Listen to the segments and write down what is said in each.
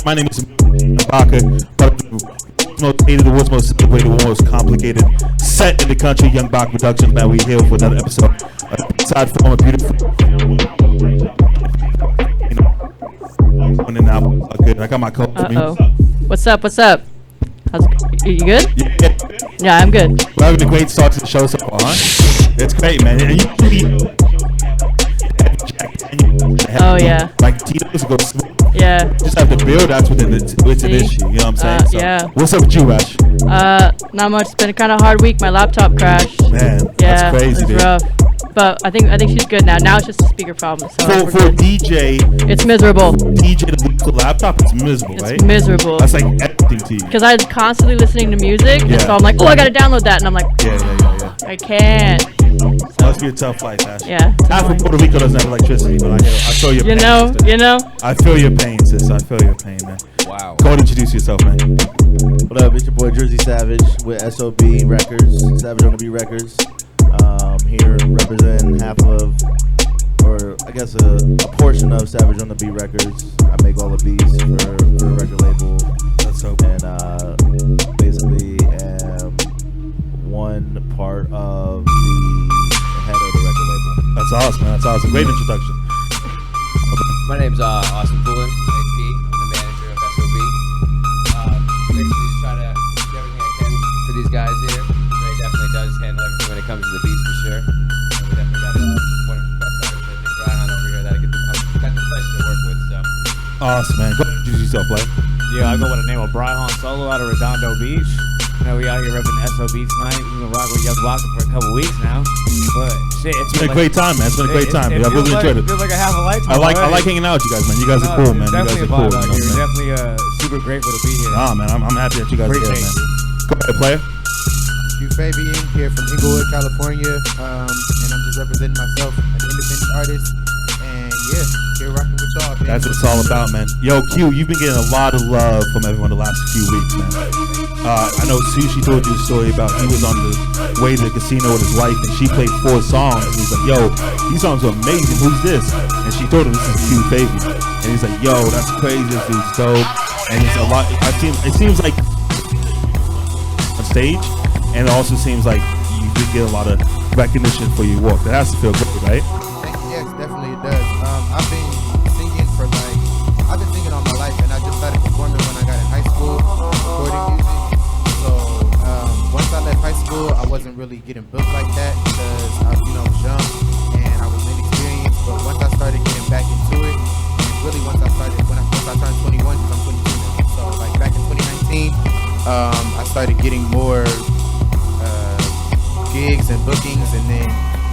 My name is Baca. Most hated, the world's most celebrated, the most complicated set in the country. Young Bach Productions. Man, we here for another episode. Aside from a beautiful, and now good. I got my coat. What's up? How's it? You good? Yeah, I'm good. We're having a great start to the show so far. It's great, man. And Oh yeah. Like Tito's go smooth. Yeah. Just have to build. That's what it's an issue. You know what I'm saying? So, yeah. What's up with you, Ash? Not much. It's been a kind of hard week. My laptop crashed. Man, yeah, that's crazy, it's dude. rough. But I think she's good now. Now it's just a speaker problem. So For DJ, it's miserable. DJ to lose the laptop, it's miserable, right? It's miserable. That's like everything to you. Because I'm constantly listening to music, Yeah. and so I'm like, oh, I gotta download that, and I'm like, Yeah. I can't. Must be a tough life, Ash. Yeah. Half of Puerto Rico doesn't have electricity, but I feel your pain. You know. I feel your pain, sis. I feel your pain, man. Wow. Go ahead and introduce yourself, man. What up? It's your boy Jersey Savage with SOB Records, Savage on the Beat Records. Here representing half of, or I guess a portion of Savage on the Beat Records. I make all the beats for a record label. That's so And basically am one part of the head of the record label. That's awesome, man. That's awesome. Great introduction. My name's Austin Poulin, AP. I'm the manager of SOB. Basically just try to do everything I can for these guys here. Ray definitely does handle everything when it comes to the beats for sure. We definitely got one of the best artists, I think, Brian over here that I've got the pleasure to work with. So. Awesome, man. Go ahead and introduce yourself, Blake. Yeah, I go by the name of Brian Solo out of Redondo Beach. You know, we out here repping SOB tonight. We've been rocking with Young Walker for a couple weeks now. But shit, It's been a great time, man. It's been a great time. I really enjoyed it. Feels like a half a lifetime. I like hanging out with you guys, man. You guys are cool, man. You guys are cool. Definitely a vibe out here. Definitely super grateful to be here. Nah, man. I'm happy that you guys are here, man. Go ahead, player. Q Fabian here from Inglewood, California, and I'm just representing myself as an independent artist. And yeah, here rocking with y'all. That's what it's all about, man. Yo, Q, you've been getting a lot of love from everyone the last few weeks, man. I know Sushi told you a story about he was on the way to the casino with his wife, and she played 4 songs. And he's like, yo, these songs are amazing. Who's this? And she told him this is Q Fabian. And he's like, yo, that's crazy. This dude's dope. And it's a lot. It seems like on stage, and it also seems like you did get a lot of recognition for your work. That has to feel good, right? Yes, definitely it does. I've been singing all my life, and I just started performing when I got in high school, recording music. So once I left high school, I wasn't really getting booked like that because I was young and I was inexperienced. But once I started getting back into it, and really once I turned 21, because I'm 22 now. So like back in 2019, I started getting more gigs and bookings, and then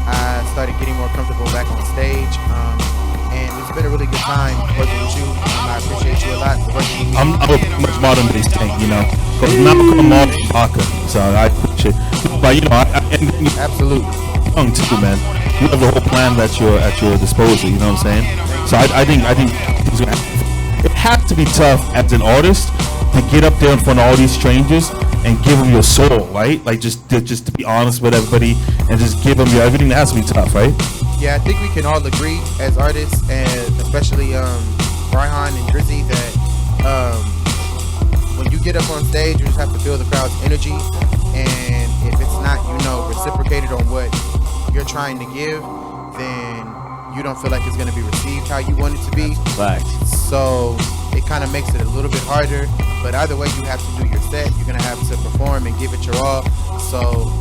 I started getting more comfortable back on stage. And it's been a really good time working with you. I appreciate you a lot for working with me. I'm a much modern day thing, you know, because Malcolm off Baca, so I appreciate. But and absolutely young too, man. You have the whole plan at your disposal. You know what I'm saying? So I think it has to be tough as an artist to get up there in front of all these strangers and give them your soul, right? Like just to be honest with everybody and just give them your everything. That has to be tough, right? Yeah, I think we can all agree as artists, and especially Brian and Drizzy, that when you get up on stage, you just have to feel the crowd's energy, and if it's not, reciprocated on what you're trying to give, then you don't feel like it's going to be received how you want it to be. Facts. So it kind of makes it a little bit harder, but either way, you have to do your set. You're going to have to perform and give it your all. So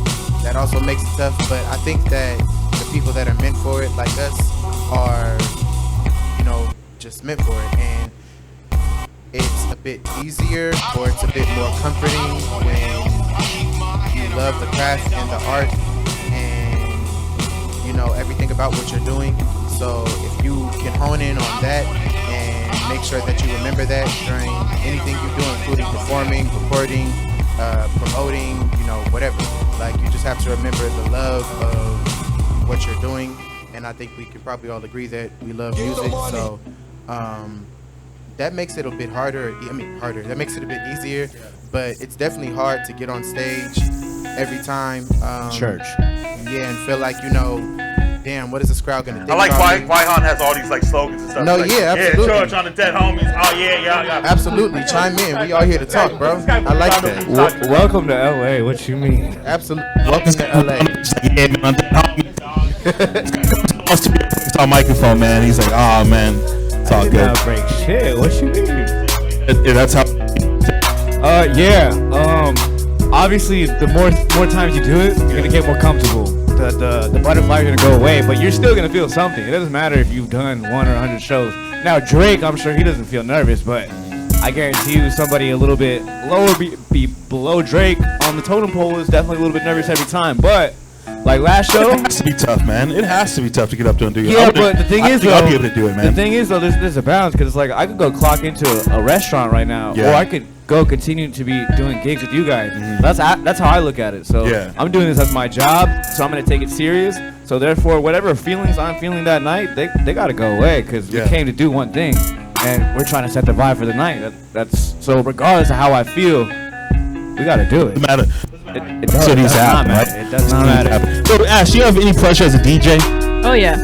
that also makes it tough, but I think that the people that are meant for it, like us, are, just meant for it. And it's a bit easier, or it's a bit more comforting when you love the craft and the art and, everything about what you're doing. So if you can hone in on that and make sure that you remember that during anything you do, including performing, recording, promoting, whatever. Like, you just have to remember the love of what you're doing, and I think we could probably all agree that we love music. So that makes it a bit harder. That makes it a bit easier, but it's definitely hard to get on stage every time. Church. Yeah, and feel like like, damn, what is this crowd gonna think? I like about me? Wyhan has all these like slogans and stuff. No, like, yeah, absolutely. Yeah, church on the dead homies. Oh yeah. Absolutely, chime in. We all here to talk, bro. I like that. Welcome to LA. What you mean? Absolutely. Welcome to LA. Yeah, man, on dead homies. It's our microphone, man. He's like, oh man, it's all good. Not break shit. What you mean? That's how. Obviously, the more times you do it, you're gonna get more comfortable. The butterflies are gonna go away, but you're still gonna feel something. It doesn't matter if you've done 1 or 100 shows. Now Drake, I'm sure he doesn't feel nervous, but I guarantee you somebody a little bit lower, be below Drake on the totem pole is definitely a little bit nervous every time. But like last show, it has to be tough, man. It has to be tough to get up there and do it. yeah, but the thing is, though, I'll be able to do it, man. The thing is, though, there's a balance because it's like I could go clock into a restaurant right now, Yeah. or I could go continue to be doing gigs with you guys. That's how I look at it. So Yeah. I'm doing this as my job, so I'm gonna take it serious. So therefore, whatever feelings I'm feeling that night, they gotta go away because Yeah. we came to do one thing, and we're trying to set the vibe for the night. That's so regardless of how I feel, we gotta do it. Doesn't matter. It So these does not happen, matter. right? It does not matter. So Ash, do you have any pressure as a DJ? Oh yeah.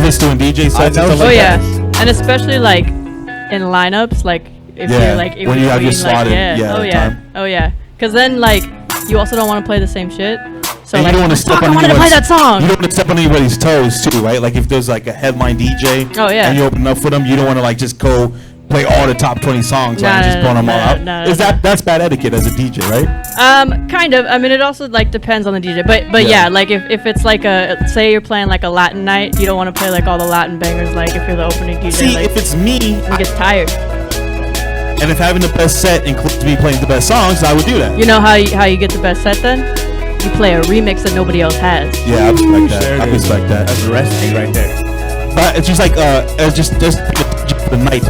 Just doing DJ sets and know stuff so. Oh like yeah. that? And especially like in lineups, like if Yeah, you're like in when you have your between, like, slotted, yeah. yeah, Oh the yeah. time. Oh yeah. Because then like you also don't want to play the same shit. So And like, you don't want to step fuck, on I wanted to play anybody's- that song. You don't want to step on anybody's toes too, right? Like if there's like a headline DJ, Oh, yeah. and you open up for them, you don't want to like just go play all the top 20 songs, right? Nah, And just nah, blow them all nah, out. nah, Is nah. that's bad etiquette as a DJ, right? Kind of. I mean, it also like depends on the DJ, but Yeah. yeah, like if it's like a, say you're playing like a Latin night, you don't want to play like all the Latin bangers. Like if you're the opening DJ, See, like if it's me, it gets tired. and if having the best set includes me playing the best songs, I would do that. You know how you get the best set then? You play a remix that nobody else has. Yeah, I respect that. There it I is. respect that. That's the recipe right there. But it's just like it's just the night.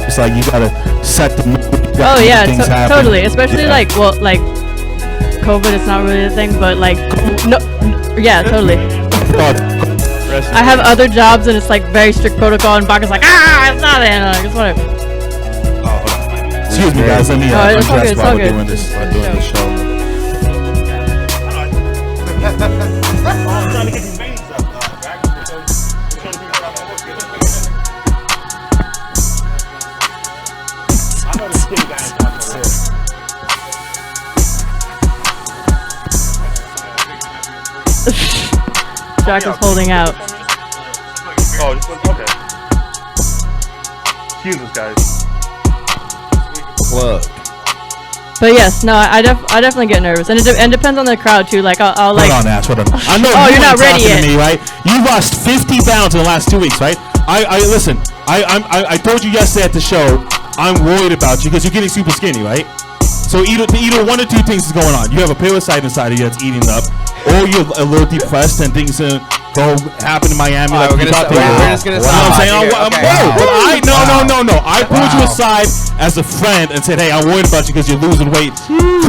It's like you gotta set the mood. you gotta Oh make yeah, things happen. totally. Especially Yeah. like COVID, it's not really a thing, but like no, yeah, totally. I have other jobs and it's like very strict protocol, and Baka's like, it's not it. Like, it's whatever. Excuse me, guys. Let me Oh, it's all undress good, it's while all we're good. doing this. While doing this show. Jack is holding out. Oh, okay. Excuse us, guys. Plug. But yes, no, I definitely get nervous, and it depends on the crowd too. Like I'll like. Hold on, Ash. Hold on. I know Oh, you you're ain't not ready talking to yet. me, right? You lost 50 pounds in the last 2 weeks, right? I listen. I told you yesterday at the show. I'm worried about you because you're getting super skinny, right? So either one or two things is going on. You have a parasite inside of you that's eating up, or you're a little depressed and things go happen in Miami. Alright, like we're you thought gonna they stop- were. we're just gonna You know what I'm stop saying? here. I'm Okay. worried. But no. I pulled you Wow. aside as a friend and said, hey, I'm worried about you because you're losing weight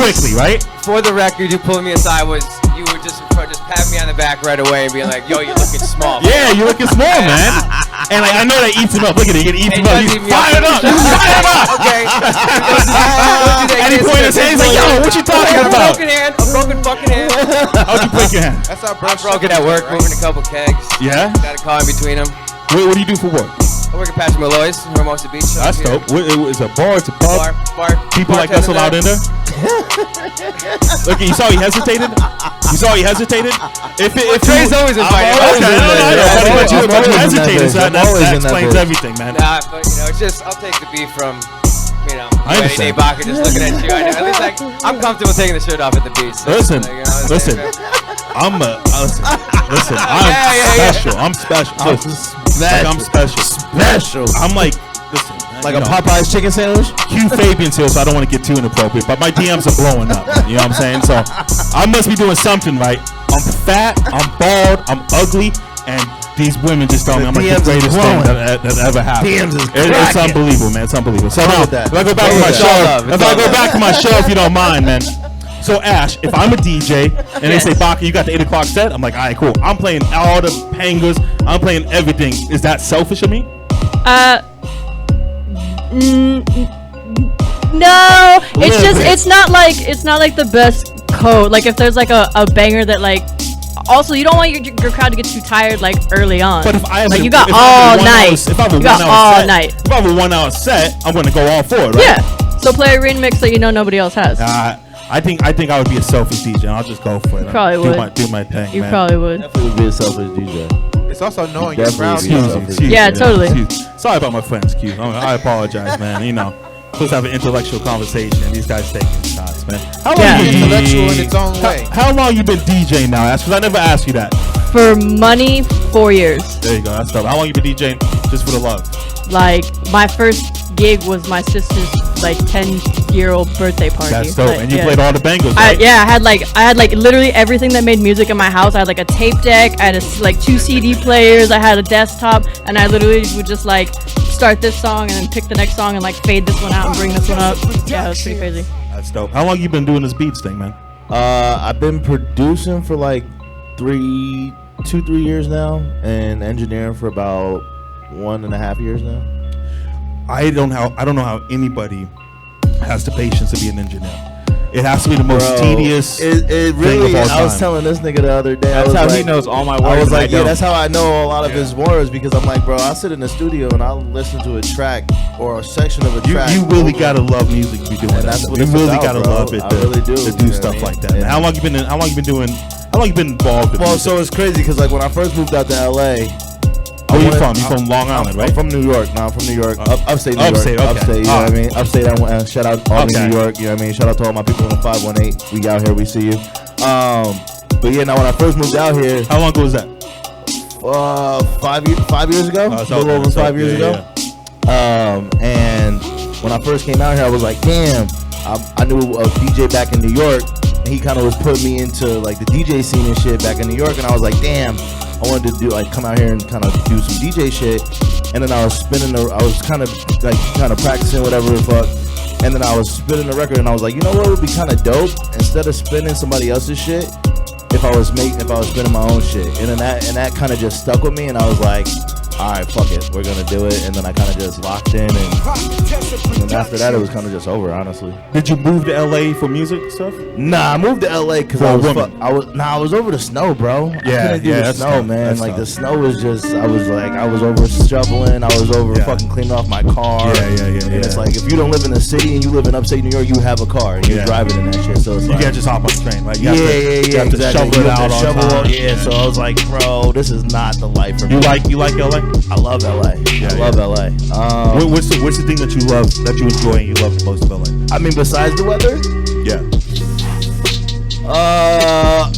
quickly, right? For the record, you pulling me aside was you were just pat me on the back right away and being like, "Yo, you're looking small." Yeah, you're looking small, man. And like I know that eats him up. Look at it, it eats It him up. does He's eat me up. fired up. He's fired up. Okay. And he pointed his hand. He's like, "Yo, what you talking A about? broken hand. A broken fucking hand. How'd you break your hand? That's how I'm broken at work, moving a couple kegs. Yeah. Got a car in between them. What do you do for work? I work at Patrick Malloy's, Hermosa Beach. That's Here. dope. It's a bar. It's a pub. Bar. People like us allowed in there. Look, you saw he hesitated. You saw he hesitated. If Trey's always invited. Okay, I'm but you always in that hesitated. bitch. So I'm that always in that explains bitch. everything, man. Nah, but it's just I'll take the beef from I Eddie understand. Baka just looking at you. I know, at least I'm comfortable taking the shirt off at the beach. So, Listen, you know what I'm listen. saying? Listen. I'm Yeah. special. I'm special. Like I'm special. Special. I'm like, listen. Like a Popeye's chicken sandwich? Hugh Fabian's here, so I don't want to get too inappropriate, but my DMs are blowing up. Man, you know what I'm saying? So I must be doing something right. I'm fat, I'm bald, I'm ugly, and these women just tell me I'm like the DMs is greatest thing glowing. that ever happened. DMs is It's cracking. unbelievable, man. It's unbelievable. So now, with that. if I go back to Go my with show, that. if I go back to my show, if you don't mind, man. So Ash, if I'm a DJ and they say, Baka, you got the 8 o'clock set, I'm like, all right, cool. I'm playing all the bangers. I'm playing everything. Is that selfish of me? No, it's Little just bit. it's not like the best code. Like if there's like a banger that like also you don't want your crowd to get too tired like early on. But if I have like a- you got if I have all a 1 hour night. if I have a You got 1 hour all set, night. If I have a 1 hour set, I'm gonna go all for it, right? Yeah. So play a remix that you know nobody else has. I think I would be a selfish DJ. I'll just go for it. Probably would. Do my thing. You man. probably would. Definitely would be a selfish DJ. It's also knowing your crowd. Definitely be a Excuse me, selfish excuse Yeah, me, totally. excuse- Sorry about my friends, Q. I apologize, man. You know, supposed to have an intellectual conversation. These guys taking shots, man. How long Yeah. you been Intellectual in its own way. How long you been DJing now? That's because I never asked you that. For money, 4 years. There you go. That's dope. How long you been DJing just for the love? Like my first gig was my sister's like 10-year-old birthday party. That's dope. Like, And you yeah. played all the bangers, right? I had like literally everything that made music in my house. I had like a tape deck, I had like 2 CD players, I had a desktop, and I literally would just like start this song and then pick the next song and like fade this one out and bring this one up. Yeah, it was pretty crazy. That's dope. How long you been doing this beats thing, man? I've been producing for like 2-3 years now, and engineering for about 1.5 years now. I don't know how anybody has the patience to be an engineer. It has to be the most Bro, tedious. It really. thing of all I was time. telling this nigga the other day. That's I was how like, he knows all my words. I was and like, yeah, don't. that's how I know a lot of his words, because I'm like, bro, I sit in the studio and I'll listen to a track or a section of a track. You really over- gotta love music to be doing And that. that's stuff. what You it's really about, gotta bro. love it I to, really do, to you know do what stuff I mean? like that. Yeah. How long you been involved with Well, music? so it's crazy because like when I first moved out to LA. Where you from? You from Long Island, right? I'm from New York. No, I'm from New York. Upstate New Upstate, York. okay. Upstate, you know what I mean? Upstate, shout out all Okay. New York, you know what I mean? Shout out to all my people in the 518. We out here, we see you. But yeah, now when I first moved out here, How long ago was that? 5 years ago? Oh, it's a little okay, over it's 5 okay, years yeah, ago. And when I first came out here, I was like, damn, I knew a DJ back in New York, and he kind of was putting me into like the DJ scene and shit back in New York, and I was like, damn, I wanted to do like come out here and kind of do some DJ shit. And then I was I was kind of practicing whatever the fuck. And then I was spinning the record, and I was like, you know what would be kind of dope? Instead of spinning somebody else's shit, if I was spinning my own shit. And then that kind of just stuck with me, and I was like, all right, fuck it, we're gonna do it. And then I kind of just locked in, and then after that, it was kind of just over, honestly. Did you move to LA for music stuff? Nah, I moved to LA because For a I was woman. I was over the snow, bro. I Yeah, couldn't do yeah, the that's snow, tough. man. That's Like tough. the snow was just, I was over shoveling, I was over Yeah. fucking cleaning off my car. Yeah. And it's like, if you don't live in the city and you live in upstate New York, you have a car and you're Yeah. driving in that shit. So it's You like, can't just hop on the train, right? You yeah, have to, you have to exactly. shovel You it have out to all shovel the time. yeah, so I was like, bro, this is not the life for me. You like LA? I love LA. Yeah, I love LA. What's the thing that you love, that you enjoy and you love the most of LA? I mean, besides the weather, Yeah.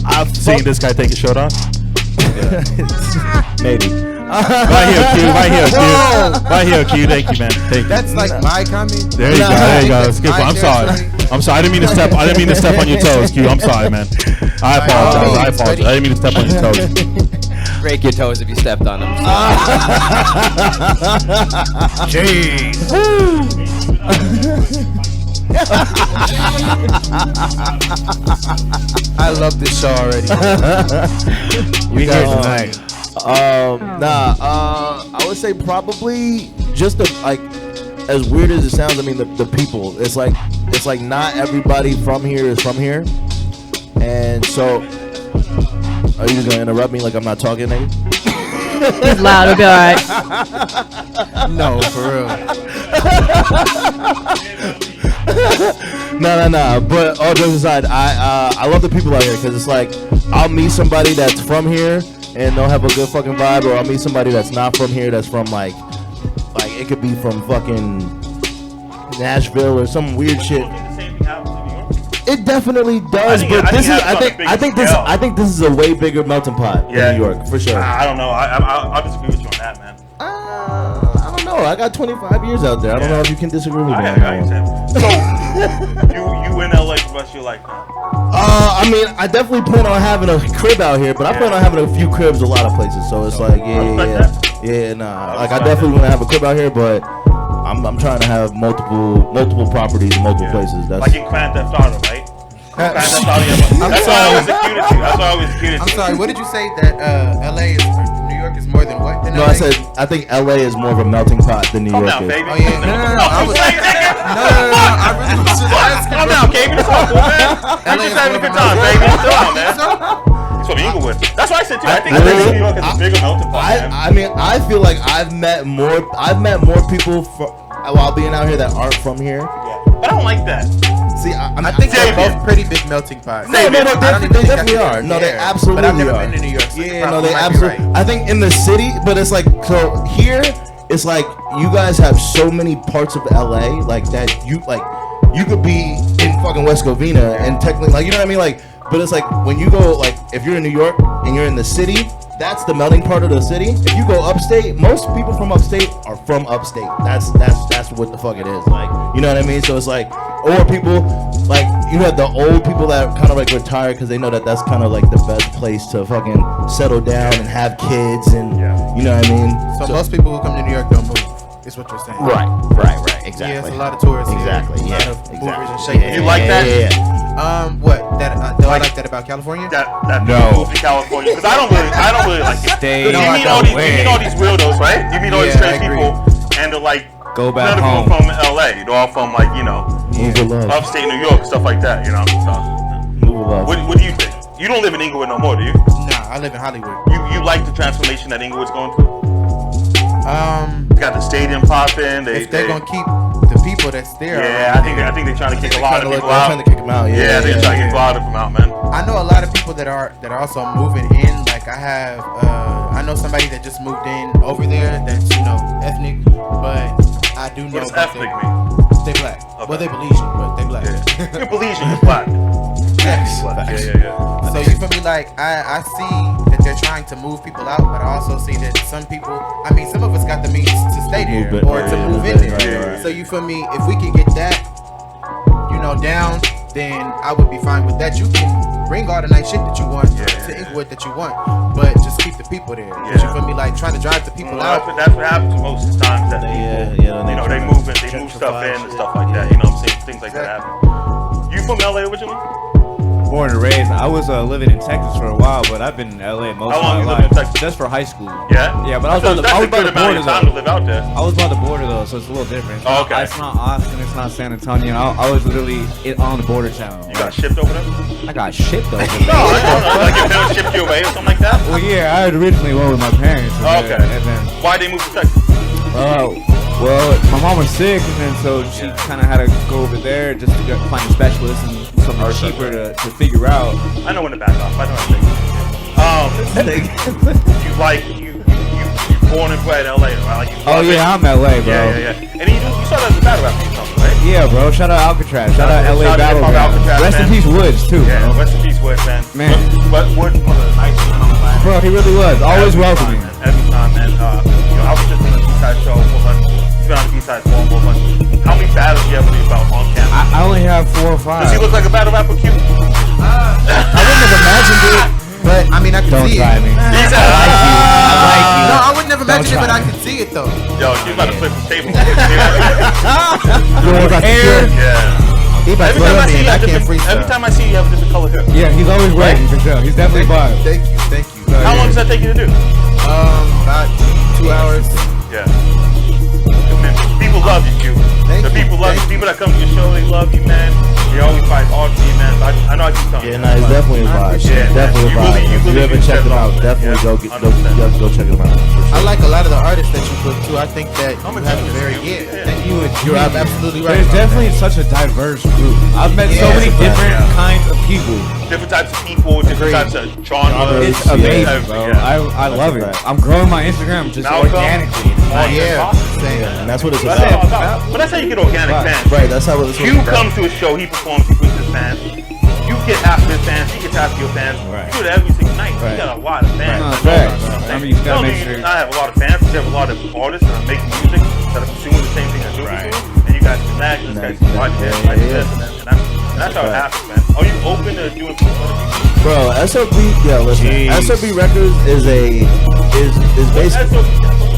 I've Seeing this guy take his shirt off? maybe. Right here, Q. Right here, Q. Right here, Q. Thank you, man. Thank you. That's like my comment. There you go. There you go. It's good. My I'm sorry. territory. I'm sorry. I didn't mean to step on your toes, Q. I'm sorry, man. I apologize. I didn't mean to step on your toes. Break your toes if you stepped on them. I love this show already. We here tonight. I would say probably just like, as weird as it sounds, I mean the people. It's like not everybody from here is from here, and so are you just gonna interrupt me like I'm not talking, nigga? It's loud. It'll be all right. No, for real. No. But all jokes aside, I love the people out here because it's like I'll meet somebody that's from here and they'll have a good fucking vibe, or I'll meet somebody that's not from here that's from like it could be from fucking Nashville or some weird shit. It definitely does, but I think this is a way bigger melting pot than New York for sure. I don't know. I'll disagree with you on that, man. I don't know. I got 25 years out there. I don't know if you can disagree with me on that one. So, you in LA for the rest of your life now? I mean, I definitely plan on having a crib out here, but I plan on having a few cribs a lot of places. So it's like, like I definitely want to have a crib out here, but I'm trying to have multiple properties in multiple places. That's Like in Grand Theft Auto, right? Grand Theft Auto. That's why I was accused you. That's why I was accused I'm sorry, what did you say that LA is, New York is more than what? Than no, LA? I said I think LA is more of a melting pot than New Calm York down, is. baby. Oh, yeah. No. I was, no. I really was just asking. Calm down, Kevin. It's all cool, man. I'm LA just is having a more good of a time, baby. Chill out, man. So? It's from Inglewood. That's what I said too. I think New York is a bigger melting pot. man. I mean, I feel like I've met more people while being out here that aren't from here. Yeah. But I don't like that. See, I think they're both pretty big melting pots. No, they definitely are. No, they absolutely But I've never are. been to New York. So Yeah, no, they absolutely. I think in the city, but it's like so here. It's like you guys have so many parts of LA, like that. You could be in fucking West Covina and technically, like, you know what I mean, like. But it's like when you go, like, if you're in New York and you're in the city, that's the melting part of the city. If you go upstate, most people from upstate are from upstate. That's what the fuck it is. Like, you know what I mean? So it's like, or people, like, you have the old people that kind of like retire because they know that that's kind of like the best place to fucking settle down and have kids and, you know what I mean? So most people who come to New York don't move, is what you're saying. Right, exactly. Yeah, it's a lot of tourists Exactly, here. yeah, A lot of movers and exactly. shakers. You like that? Yeah. What? Do I like that about California? That No. move to California because I don't really like it. Stay You no, meet I all don't. these weirdos, right? You meet all these Yeah, strange I agree. people, and they're like, Go back none home. of them from LA. They're all from like Move with love. upstate New York, stuff like that. You know. So, Move with love. what do you think? You don't live in Inglewood no more, do you? Nah, I live in Hollywood. You like the transformation that Inglewood's going through? Got the stadium popping. If they're gonna keep the people that's there. Yeah, I think they're trying to kick a lot of people They're trying out. to kick them out. Yeah, they're trying to kick a lot of them out, man. I know a lot of people that are also moving in. Like I know somebody that just moved in over there. That's ethnic, but I do know What does that ethnic mean? they black. Okay. Well, they Belizean, but they black. Yeah. You're Belizean, you're black. Yes. Yeah. So you feel me? Like I see that they're trying to move people out, but I also see that some people. I mean, some of us got the means to stay there Move it, or right, to yeah, move in right, there. right. So you feel me? If we could get that, down, then I would be fine with that. You can bring all the nice shit that you want to Inglewood that you want, but just keep the people there. But you feel me? Like trying to drive the people out. That's what happens most of the times that people, they move stuff in and stuff like that. You know what I'm saying? Things like that happen. You from LA originally? Born and raised. I was living in Texas for a while, but I've been in LA most How of long my you life. lived in Texas? Just for high school. Yeah? Yeah, but I was That's by a the good amount border of time to though. live out there. I was by the border though, so it's a little different. It's Oh, not- okay. It's not Austin. It's not San Antonio. I was literally on the border town. You got shipped over there? I got shipped over. No, I don't know. Like your parents shipped you away or something like that? Well, yeah, I had originally went with my parents. And Oh, then- okay. And then, Why'd they move to Texas? well, my mom was sick, and then so she kind of had to go over there just to find a specialist and something cheaper to figure out. I know when to back off. I know how to take you born and bred LA, right? Like you Oh love it. yeah, I'm LA, bro. Yeah. And you started as a battle rapper, right? Yeah, bro. Shout out Alcatraz. Shout out LA Shout out Battle to Rap. Alcatraz, Rest in man. peace, Woods too. Yeah, Bro. rest in peace, Wood, man. Man. But Wood, one of the nicest men on the planet. Bro, he really was. Always Every welcoming. time, man. Every time, man. I was just on the B-side show. He's been on the B-side for a month. How many battles you ever do about on camera? I only have 4 or 5. Does he look like a battle rapper, Q? I wouldn't have imagined it, but I mean I could Don't see try it. me. He said, I like you. No, I wouldn't have imagined it, try but I me. could see it though. Yo, she's about to flip the table. Hair. Yeah. He about Every to time love I me see and you, I can't every freestyle. time I see you, you have a different color hair. Yeah, he's always ready for sure. He's definitely fine. Thank you. How long does that take you to do? About 2 hours. Yeah. Man, people love you, Q. Thank The you, people love you. thank People that come to your show, they love you, man. They always fight hard for you, man. I know I keep telling Yeah, you. no, it's definitely a vibe. Yeah, Definitely a you vibe. really- you If you really haven't do checked step them out, up. definitely Yeah, go 100%. go check them out. I like a lot of the artists that you put too. I think that I'm you a have a genius, very you. Yeah. Thank you. You're absolutely right. There's about definitely such a diverse group. I've met so Yeah, many it's a different fact, yeah. kinds of people. Different types of people, different types of genres. It's Yeah, amazing, everything, bro. yeah. I love it. fact. I'm growing my Instagram just Malcolm. organically. Oh, Yeah. Same. And that's what it's But that's, about. but that's how you get organic Right. fans. Right, that's how it's You about. come to a show, he performs, he brings his fans. You get half of his fans, he gets half of your fans. Right. You do it every single night. Right. You got a lot of fans. No, that facts. know about I mean, you gotta Don't make mean sure- I have a lot of fans, you have a lot of artists that are making music that are pursuing the same thing that you're Right. pursuing. And you guys connect, and you guys Connect, watch this, yeah, like yeah. this, and that's how it happens, man. Are you open to doing other people? Bro, SOB, yeah, listen. Jeez. SOB Records is basically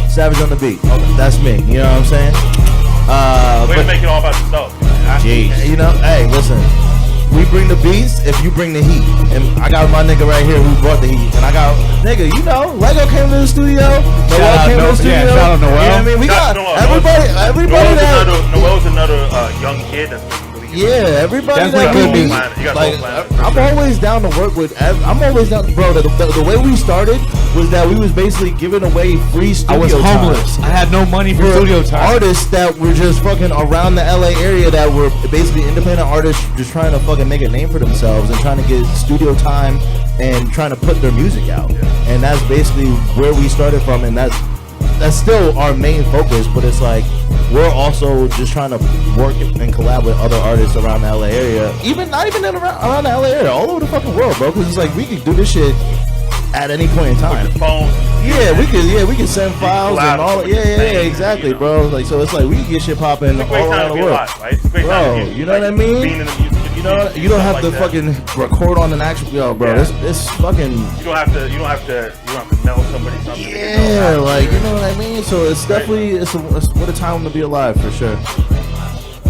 Savage on the Beat. That's me. You know what I'm saying? Way to But make it all about yourself. you know, hey, listen. We bring the beats if you bring the heat. And I got my nigga right here who brought the heat. And I got nigga, you know, Lego came to the studio. Noel out came to Noel. the studio. Yeah, shout out Noel. You know what I mean? We got Shout out to Noel. everybody that Noel's another young kid that's making really good Yeah, everybody Definitely that could we be. meet, You got like, both planned. I'm always down to work with. I'm always down, bro. The way we started was that we was basically giving away free studio I was time homeless. I had no money for studio time. artists that were just fucking around the LA area that were basically independent artists just trying to fucking make a name for themselves and trying to get studio time and trying to put their music out. And that's basically where we started from, and that's still our main focus. But it's like we're also just trying to work and collab with other artists around the LA area, not even around the LA area, all over the fucking world, bro. Because it's like we can do this shit at any point in time. Your phone. Yeah, we can send files and all. Yeah, exactly, bro. Like, so it's like we can get shit popping all around the world, right? It's a great time bro. to be, You know what I mean? Being in the music, You know, you don't have to fucking record on an actual, bro. Yeah. This fucking. You don't have to mail somebody something. Yeah, like, you know what I mean. So it's definitely it's what a time to be alive for sure.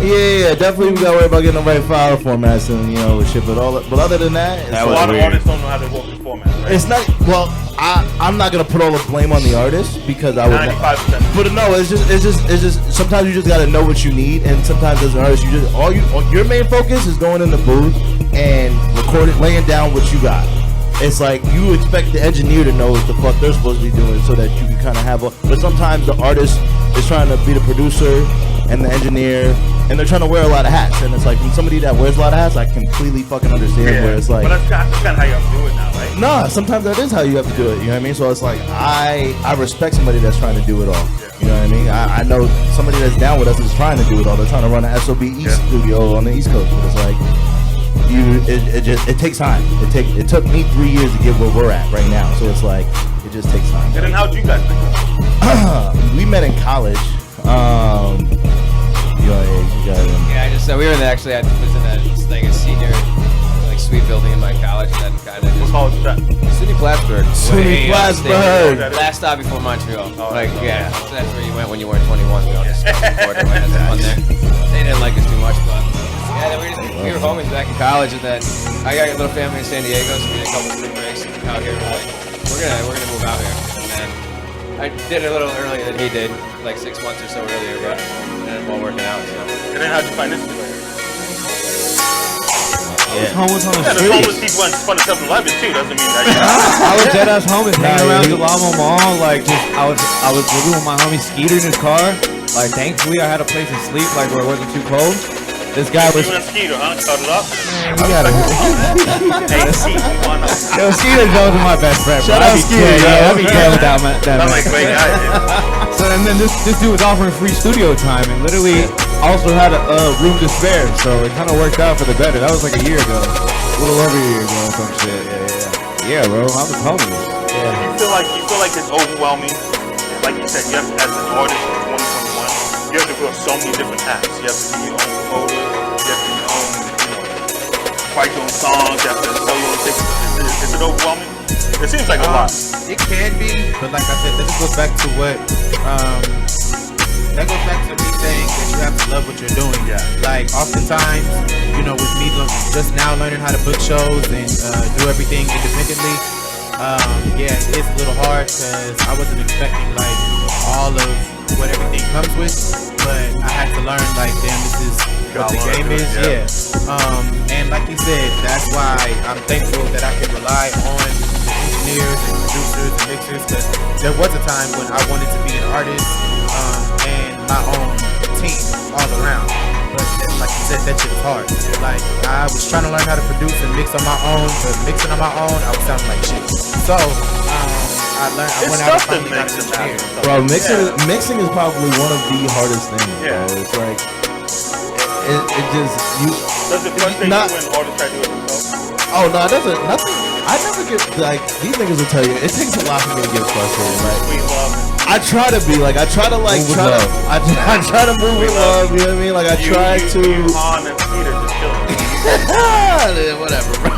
Yeah, definitely we gotta worry about getting the right file formats and ship it all. But other than that, it's A lot of artists don't know how to work the format, right? It's not. Well, I'm not gonna put all the blame on the artist because I would. 95%. But no, it's just. Sometimes you just gotta know what you need, and sometimes as an artist, your main focus is going in the booth and recording, laying down what you got. It's like you expect the engineer to know what the fuck they're supposed to be doing, so that you can kind of have a. But sometimes the artist is trying to be the producer and the engineer, and they're trying to wear a lot of hats. And it's like from somebody that wears a lot of hats, I completely fucking understand where it's like. But that's kind of how you have to do it now, right? Nah, sometimes that is how you have to do it. You know what I mean? So it's like I respect somebody that's trying to do it all. You know what I mean? I know somebody that's down with us is trying to do it all. They're trying to run an SOB East studio on the East Coast, but it's like it takes time. It took me 3 years to get where we're at right now. So it's like it just takes time. And then how'd you guys think? We met in college. You got him. Yeah, I just we were in actually I was in a senior suite building in my college, and then kind of What just college is that? SUNY Plattsburgh. SUNY Way Plattsburgh. upstate. Last stop before Montreal. Yeah, so that's where you went when you weren't 21. We all just recorded and had some fun there. They didn't like us too much, but yeah, then we were homies back in college, and then I got a little family in San Diego, so we did a couple spring breaks out here. We're like, we're gonna move out here, and then I did it a little earlier than he did, like 6 months or so earlier, but it ended up all working out. So. And then how'd you find this situation? Homeless on the Yeah, the street. homeless people and fun stuff in life too. Doesn't mean that I was dead ass homeless, hanging Nah, around you- the Lamo Mall. Like, just I was living with my homie Skeeter in his car. Like, thankfully I had a place to sleep, like where it wasn't too cold. This guy was. you and Skeeter, huh? Cut it up. You got it. Hey, see, why not? Yo, Skeeter Jones is my best friend. Shout bro. out I be Skeeter, dead, yo. yeah, I be dead without that Sound man. like a great guy. dude. So and then this dude was offering free studio time and literally also had a room to spare. So it kind of worked out for the better. That was like a year ago, a little over a year ago, or some shit. Yeah, bro. I was homeless. You feel like it's overwhelming. Like you said, you have to, as an artist in 2021, you have to wear so many different hats. You have to be your own promoter. You have to be your own, write your own songs. You have to sell your own tickets. Is it overwhelming? It seems like a lot. It can be, but like I said, that just goes back to what that goes back to me saying that you have to love what you're doing. Yeah. Like oftentimes, with me just now learning how to book shows and do everything independently. Yeah, it is a little hard because I wasn't expecting like all of what everything comes with, but I had to learn like, damn, this is what the game is. Yeah. And like you said, that's why I'm thankful that I can rely on engineers and producers and mixers, because there was a time when I wanted to be an artist and my own team all around. But like you said, that shit was hard. Like I was trying to learn how to produce and mix on my own. So mixing on my own, I was sounding like shit. So I learned. I It's went out tough to and finally got mix an and engineer. Bro, mixing is probably one of the hardest things, bro. Yeah. It's like it just you. Does it frustrate not- you when artists try to do it themselves? Oh no, it doesn't. Nothing. I never get like these niggas will tell you. It takes a lot for me to get frustrated. Like We love I try to be like I try to like Move with try to love. I try to move with love. You know what I mean? Like I try to. Han and Peter just killing. Whatever, bro.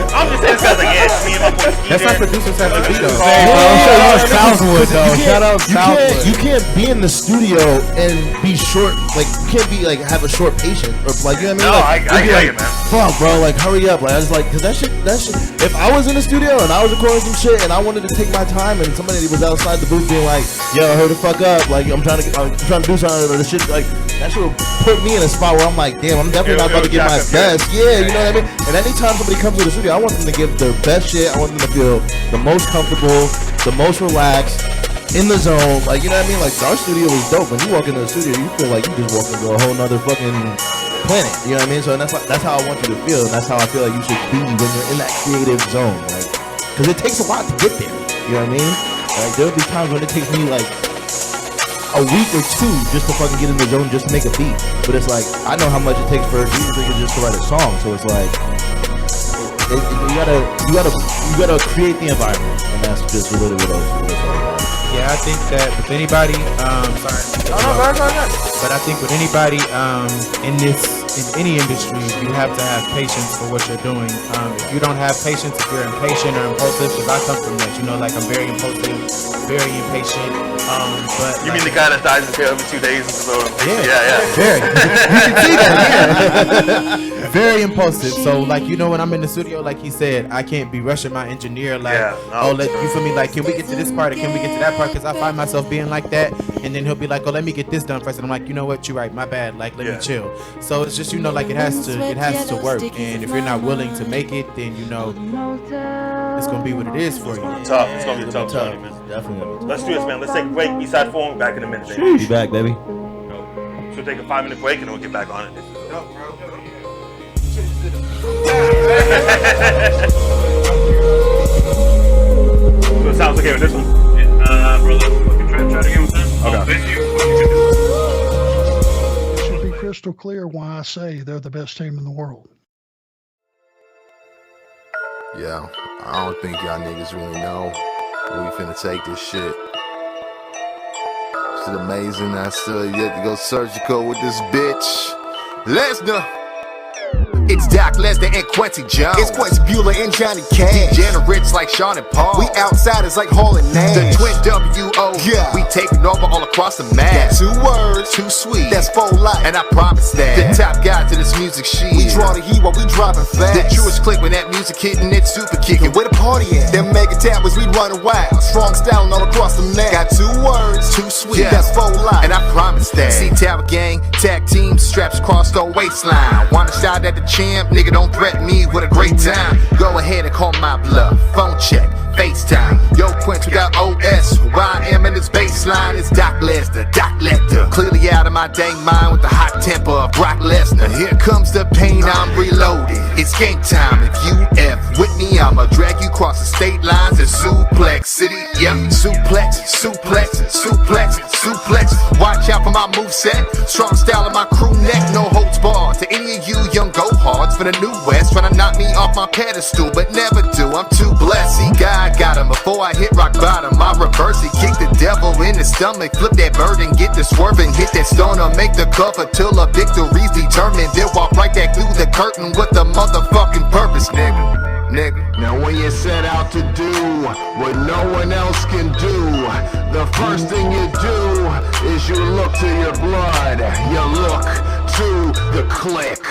I'm just saying this guy's like, yeah, me and my boy Skeeter. That's how producers have to be though. Hey, bro, shout out Southwood, though. You Shout out Southwood. You can't be in the studio and be short. Like you can't be like have a short patience or like you know what I mean? No, Like, I you'd be hear like, you, man. Fuck, bro. Like hurry up. Like I was like, cause that shit. If I was in the studio and I was recording some shit and I wanted to take my time and somebody was outside the booth being like, yo, hurry the fuck up. Like I'm trying to do something or the shit like. that shit will put me in a spot where I'm like, damn, I'm definitely not about to give my best. Yeah, you know what I mean? And anytime somebody comes to the studio, I want them to give their best shit. I want them to feel the most comfortable, the most relaxed, in the zone. Like, you know what I mean? Like, our studio is dope. When you walk into the studio, you feel like you just walk into a whole nother fucking planet. You know what I mean? So that's how I want you to feel, and that's how I feel like you should be when you're in that creative zone. Like, because it takes a lot to get there. You know what I mean? Like, there'll be times when it takes me like a week or two just to fucking get in the zone, just to make a beat. But it's like, I know how much it takes for these niggas just to write a song. So it's like, you gotta create the environment, and that's just really what it's all about. Yeah, I think that with anybody, but I think with anybody in any industry, you have to have patience for what you're doing. If you don't have patience, if you're impatient or impulsive, because I come from that, you know, like I'm very impulsive, very impatient. But You mean the guy that dies in jail every 2 days? So yeah. Very. You can see that, yeah. Very impulsive. So, like, you know, when I'm in the studio, like he said, I can't be rushing my engineer. Like, you feel me? Like, can we get to this part or can we get to that part? Because I find myself being like that, and then he'll be like, oh, let me get this done first, and I'm like, you know what? You're right. My bad. Like, let me chill. So it's just, you know, like it has to work. And if you're not willing to make it, then you know it's gonna be what it is for you. Tough. It's gonna be tough. Definitely. Let's do this, man. Let's take a break. Eastside Forum, back in a minute. Baby. Be back, baby. So we'll take a 5-minute break and then we'll get back on it. So it sounds okay with this one? Brother, try to get with this. Okay. It should be crystal clear why I say they're the best team in the world. Yeah, I don't think y'all niggas really know where we finna take this shit. Shit amazing, I still yet to go surgical with this bitch. Lesnar. It's Doc Lesnar and Quincy Jones. It's Quincy Bueller and Johnny Cash. Degenerates like Sean and Paul. We outsiders like Hall and Nash. The twin W.O. Yeah. We taking over all across the map. Got 2 words, too sweet. That's 4 life. And I promise that the top guy to this music shit. We draw the heat while we driving fast. The truest click when that music hitting, it's super kicking. Where the party at? Them mega towers, we running wild. Strong styling all across the map. Got 2 words, too sweet. Yeah. That's 4 life. And I promise that. See Tower Gang, tag team, straps crossed the waistline. Wanna shout at the champ, nigga, don't threaten me with a great time. Go ahead and call my bluff. Phone check, FaceTime. Yo, Quince, we got OS. Who I am in this baseline is Doc Lesnar, Doc Lecter. Clearly out of my dang mind with the hot temper of Brock Lesnar. Here comes the pain, I'm reloaded. It's game time. If you F with me, I'ma drag you across the state lines and suplex city. Yep, suplex, suplex, suplex, suplex. Watch out for my moveset. Strong style of my crew neck, no holds barred. To any of you young go hards for the new west, trying to knock me off my pedestal, but never do. I'm too blessed. See, God got him before I hit rock bottom. I reverse it, kick the devil in the stomach, flip that bird and get the swerving, hit that stoner, make the cover till a victory's determined. Then walk right back through the curtain with the motherfucking purpose, nigga. Now when you set out to do what no one else can do, the first thing you do is you look to your blood, you look to the click.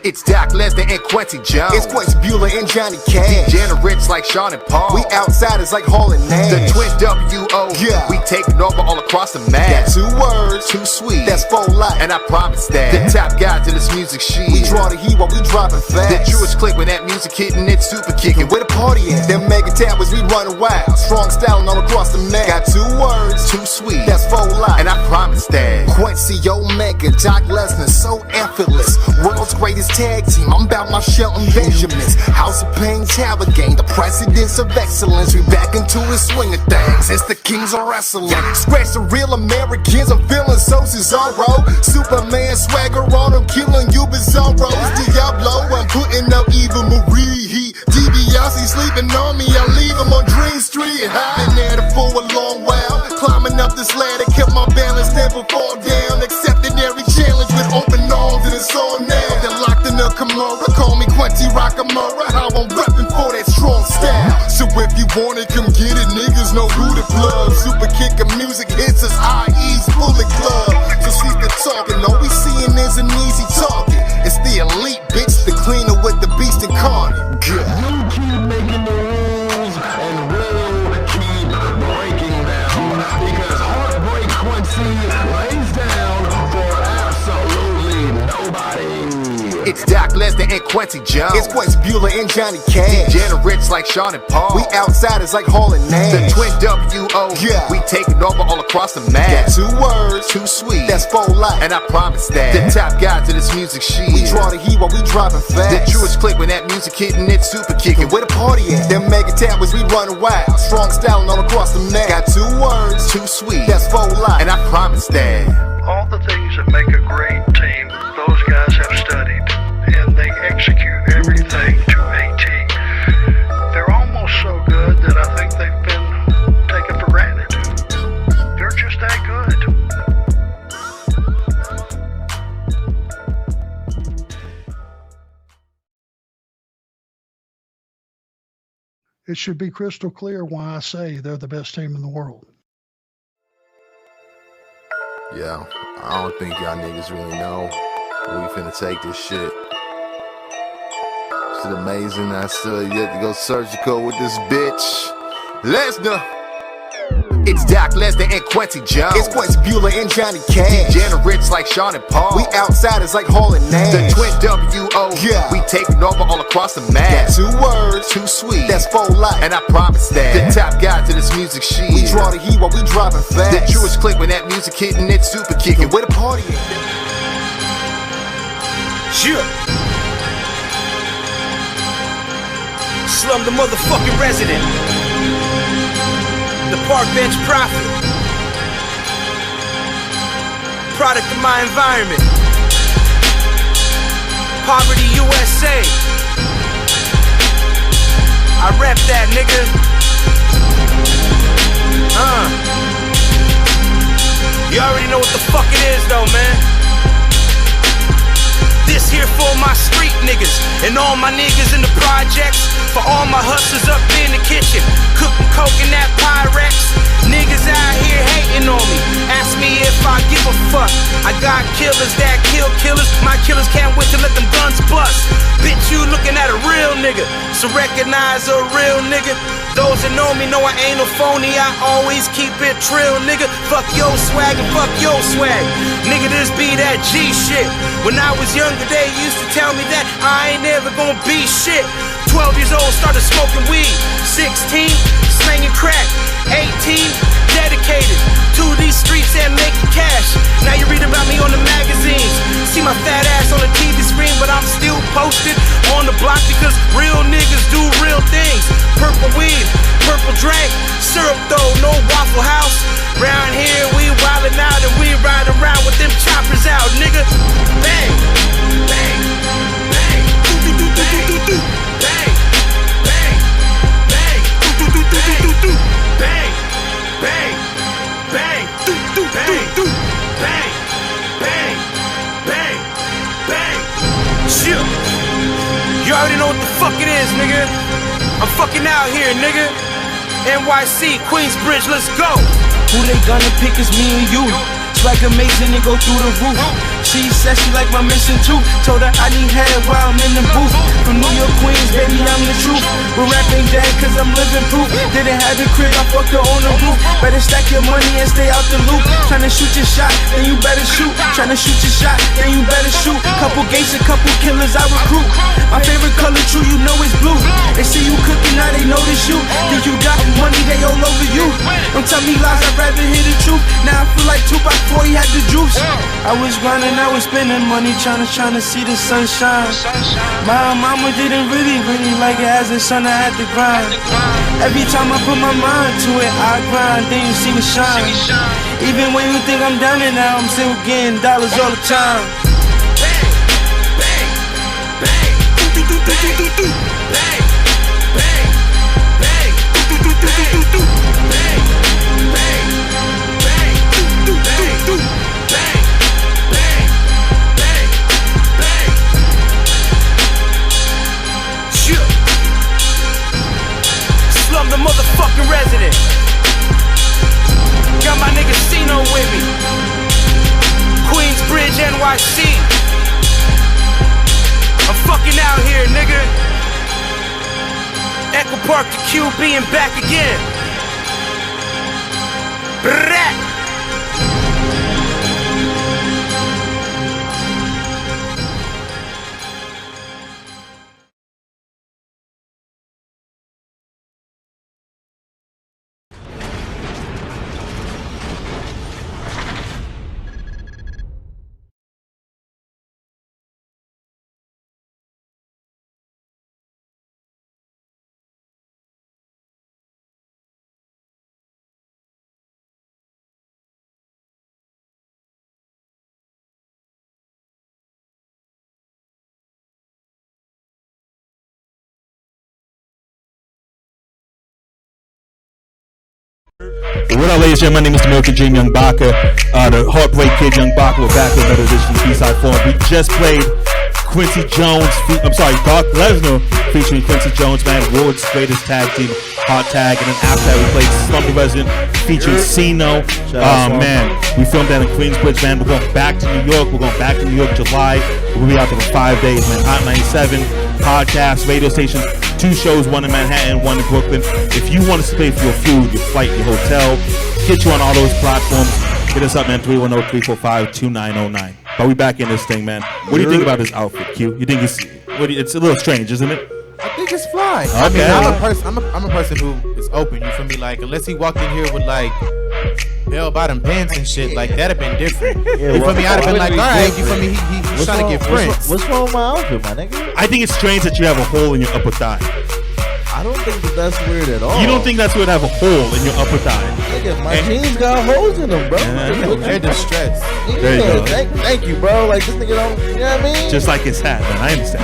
It's Doc Lesnar and Quincy Jones. It's Quincy Bueller and Johnny Cash. Degenerates like Sean and Paul. We outsiders like Hall and Nash. The twin W.O. Yeah. We taking over all across the map. Got 2 words, too sweet. That's 4 life. And I promise that the top guy to this music shit. We draw the heat while we driving fast. The truest click when that music hitting, it's super kicking. Where the party at? Them mega towers, we running wild. Strong styling all across the map. Got 2 words, too sweet. That's 4 life. And I promise that Quincy Omega, Doc Lesnar, so effortless. World's greatest tag team, I'm about my Shelton Benjamins. House of Pain, Tower Gang, the presidents of excellence. We back into the swing of things. It's the kings of wrestling. Scratch the real Americans, I'm feeling so Cesaro. Superman swagger on them, killing you bizarros. Diablo, I'm putting up Eva Marie. He DiBiase sleeping on me, I leave him on Dream Street. Been there for a long while, climbing up this ladder, kept my balance, never fall down. Accepting every challenge with open arms, and it's on now. They're locked in a Kimura, call me Quincy Rockamura. How I'm reppin' for that strong style. So if you want it, come get it, niggas know who to plug. Super kick of music hits us, IE's Bullet Club. So cease the talking, all we seeing is an easy target. It's the elite bitch, the cleaner with the beast incarnate. You keep making the rules and we'll keep breaking them, because Heartbreak Quincy lays down for Quincy Jones. It's Quincy Bueller and Johnny Cash. Degenerates like Sean and Paul. We outsiders like Hall and Nash. The twin W.O. Yeah. We taking over all across the map. Got 2 words, too sweet. That's full life. And I promise that the top guy to this music shit. We draw the heat while we driving fast. The truest click when that music hitting it super kicking. Where the party at? Them mega towers we running wild. Strong styling all across the map. Got 2 words, too sweet. That's full life. And I promise that All the things that make a great team, those guys have studied, and they execute everything to a T. They're almost so good that I think they've been taken for granted. They're just that good. It should be crystal clear why I say they're the best team in the world. Yeah, I don't think y'all niggas really know where we finna take this shit. Shit amazing. I still yet to go surgical with this bitch. Lesnar. it's Doc Lesnar and Quincy Jones. It's Quincy Bueller and Johnny Cash. Degenerates like Sean and Paul. We outsiders like Hall and Nash. The twin W.O. Yeah. We taking over all across the map. Got 2 words, too sweet. That's full life. And I promise that the top guy to this music shit. We draw the heat while we driving fast. The truest click when that music hitting it super kicking. Where the party at? Sure. Slum the motherfucking resident. The park bench prophet. Product of my environment. Poverty USA. I rep that, nigga. You already know what the fuck it is though, man. This here for my street niggas and all my niggas in the projects. For all my hustlers up in the kitchen, cooking coke in that Pyrex. Niggas out here hating on me, ask me if I give a fuck. I got killers that kill killers, my killers can't wait to let them guns bust. Bitch, you looking at a real nigga, so recognize a real nigga. Those that know me know I ain't no phony, I always keep it trill, nigga. Fuck your swag and fuck your swag. Nigga, this be that G shit. When I was younger, they used to tell me that I ain't never gonna be shit. 12 years old, started smoking weed. 16, slanging crack. 18, dedicated to these streets and making cash. Now you read about me on the magazines, see my fat ass on the TV screen, but I'm still posted on the block because real niggas do real things. Purple weed, purple drink, syrup though, no Waffle House. Round here we wildin' out and we ride around with them choppers out, nigga. Bang, bang, bang, do do do do do do. Bang, bang, bang, do do do do do do. Bang, bang, bang, do do do do. Bang, bang, bang, bang. Shit. You already know what the fuck it is, nigga. I'm fucking out here, nigga. NYC, Queensbridge, let's go. Who they gonna pick is me and you. Swag amazing and go through the roof. She said she like my mission too. Told her I need head while I'm in the booth. From New York, Queens, baby, I'm the truth. But rap ain't dead cause I'm living proof. Didn't have the crib, I fucked her on the roof. Better stack your money and stay out the loop. Tryna shoot your shot, then you better shoot. Tryna shoot your shot, then you better shoot. Couple gates, a couple killers I recruit. My favorite color, true, you know it's blue. They see you cooking, now they notice you. Think you got money, they all over you. Don't tell me lies, I'd rather hear the truth. Now I feel like Tupac before he had the juice. I was grinding, I was spending money, tryna see the sunshine. My mama didn't really like it as a son, I had to grind. Every time I put my mind to it, I grind, then you see me shine. Even when you think I'm down and out, I'm still getting dollars all the time. Bang, bang, bang, do do do do do do. Bang, bang, bang, do do do do do do. Bang, bang, bang, do do do do. Bang, bang, bang, bang. Sure. Slum the motherfucking resident. Got my nigga Cino with me. Queensbridge, NYC. I'm fucking out here, nigga. Echo Park to QB and back again. Brat. What up, ladies and gentlemen? My name is American Dream Young Baka. The Heartbreak Kid Young Baka. We're back with another edition of B-Side Forum. We just played Quincy Jones, Brock Lesnar featuring Quincy Jones, man, world's greatest tag team, Hot Tag. And then after that, we played Slumber Resident featuring Cino. Man, we filmed that in Queensbridge, man. We're going back to New York. We're going back to New York July. We'll be out there for 5 days, man. Hot 97, podcast, radio station, 2 shows, one in Manhattan, one in Brooklyn. If you want us to pay for your food, your flight, your hotel, get you on all those platforms. Hit us up, man, 310-345-2909. But we back in this thing, man. What do you think about this outfit, Q? You think it's a little strange, isn't it? I think it's fly. Okay. I mean, I'm a person who is open. You feel me? Like, unless he walked in here with like bell bottom pants and shit, like that'd have been different. You feel me? I'd have been like, all right. You feel me? He's trying to get friends. What's wrong with my outfit, my nigga? I think it's strange that you have a hole in your upper thigh. I don't think that's weird at all. You don't think that's weird to have a hole in your upper thigh? Nigga, my jeans got holes in them, bro. They're distressed. There you go. Thank you, bro. Like, this nigga don't, you know what I mean? Just like his hat, man. I understand.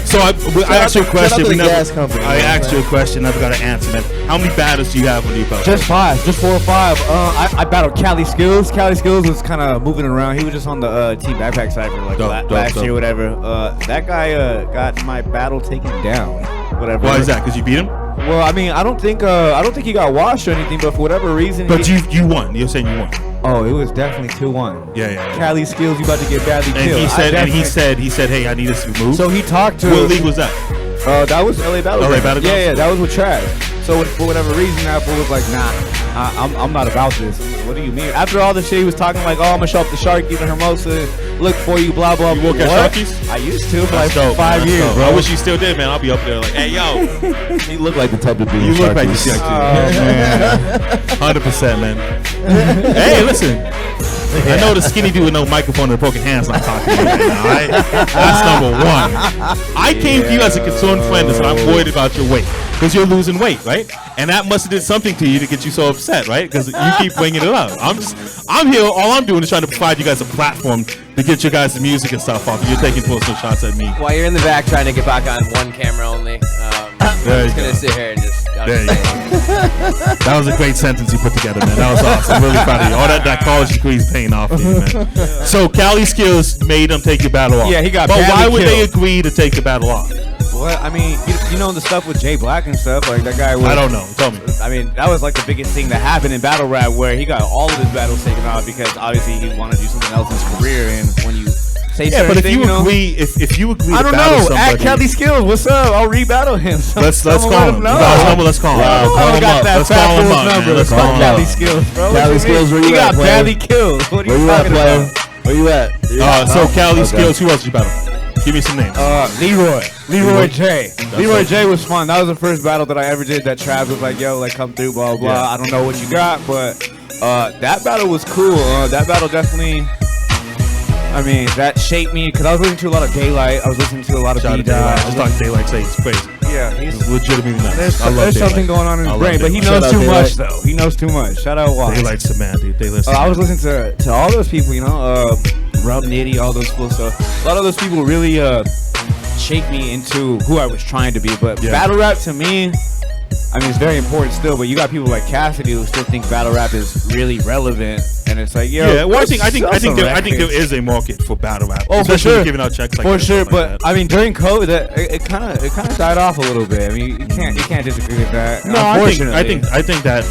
So I asked you a question. I asked you a question. Never got an answer, man. How many battles do you have under your belt? Just 5, just 4 or 5. I battled Cali Skills. Cali Skills was kind of moving around. He was just on the Team Backpack side for like last year, whatever. That guy got my battle taken down, whatever. Why is that? Because you beat him? Well, I mean, I don't think he got washed or anything, but for whatever reason. But you won. You're saying you won. Oh, it was definitely 2-1. Yeah. Cali Skills, you about to get badly killed. He said, hey, I need this removed. So he talked to. What league was that? That was LA Battlegrounds. LA Battlegrounds? Yeah, that was with Trash. So for whatever reason, Apple was like, nah, I'm not about this. What do you mean? After all the shit, he was talking like, oh, I'm gonna show up the Sharky, the Hermosa, look for you, blah blah. You work at Sharky's? I used to for like dope, 5 years, dope. bro. I wish you still did, man. I'll be up there like, hey, yo. You look like the type of dude. You look like the Sharky. Man. 100%, man. Hey, listen. I know the skinny dude with no microphone and broken hands I'm talking to you right now, all right? That's number 1. I came to you as a concerned friend and said, I'm worried about your weight. Because you're losing weight, right? And that must have did something to you to get you so upset, right? Because you keep bringing it up. I'm here, all I'm doing is trying to provide you guys a platform to get your guys the music and stuff off. You're taking personal shots at me. While you're in the back trying to get back on one camera only, I'm just going to sit here and just... There you go. That was a great sentence you put together, man. That was awesome. I'm really proud of you. All that college degree is paying off for you, man. So Cali Skills made them take your battle off. Yeah, he got But badly why would killed. they agree to take the battle off? Well, I mean, you know the stuff with Jay Black and stuff, like that guy was... I don't know. Tell me. I mean, that was like the biggest thing that happened in battle rap, where he got all of his battles taken off because obviously he wanted to do something else in his career, and when you say Yeah, but if you know, agree, if you agree I to don't battle know. At somebody, Cali Skills, what's up? I'll re-battle him. let's call him. Let's call him. I got that Let's call fat him fool's up, man. number. Let's Let's call him Cali up. Skills, bro. Cali Skills, where you He at, got player? badly killed. What are Where you you at, talking player? about? Where you at? So Cali Skills, who else you battle? Give me some names. Leroy J. Leroy J was fun. That was the first battle that I ever did that Trav was like, yo, like come through, blah, blah. Yeah. I don't know what you got, but that battle was cool. That battle definitely, I mean, that shaped me because I was listening to a lot of Daylight. I was listening to a lot of Shout out to B-Dot. Daylight. I just thought Daylight say he's crazy. Yeah, he's legitimately nuts. there's something going on in his brain, but he knows too much, though. He knows too much. Shout out Watts. Daylight's the man, dude. I was listening to all those people, you know, Rub Nitty, all those cool stuff. A lot of those people really shaped me into who I was trying to be. But battle rap to me, I mean, it's very important still. But you got people like Cassidy who still think battle rap is really relevant, and it's like, yo, yeah. Well, I think there is a market for battle rap. Oh, for especially sure, giving out checks like for that, sure. stuff like But that. I mean, during COVID, it kind of died off a little bit. I mean, you can't disagree with that. No, unfortunately. I think that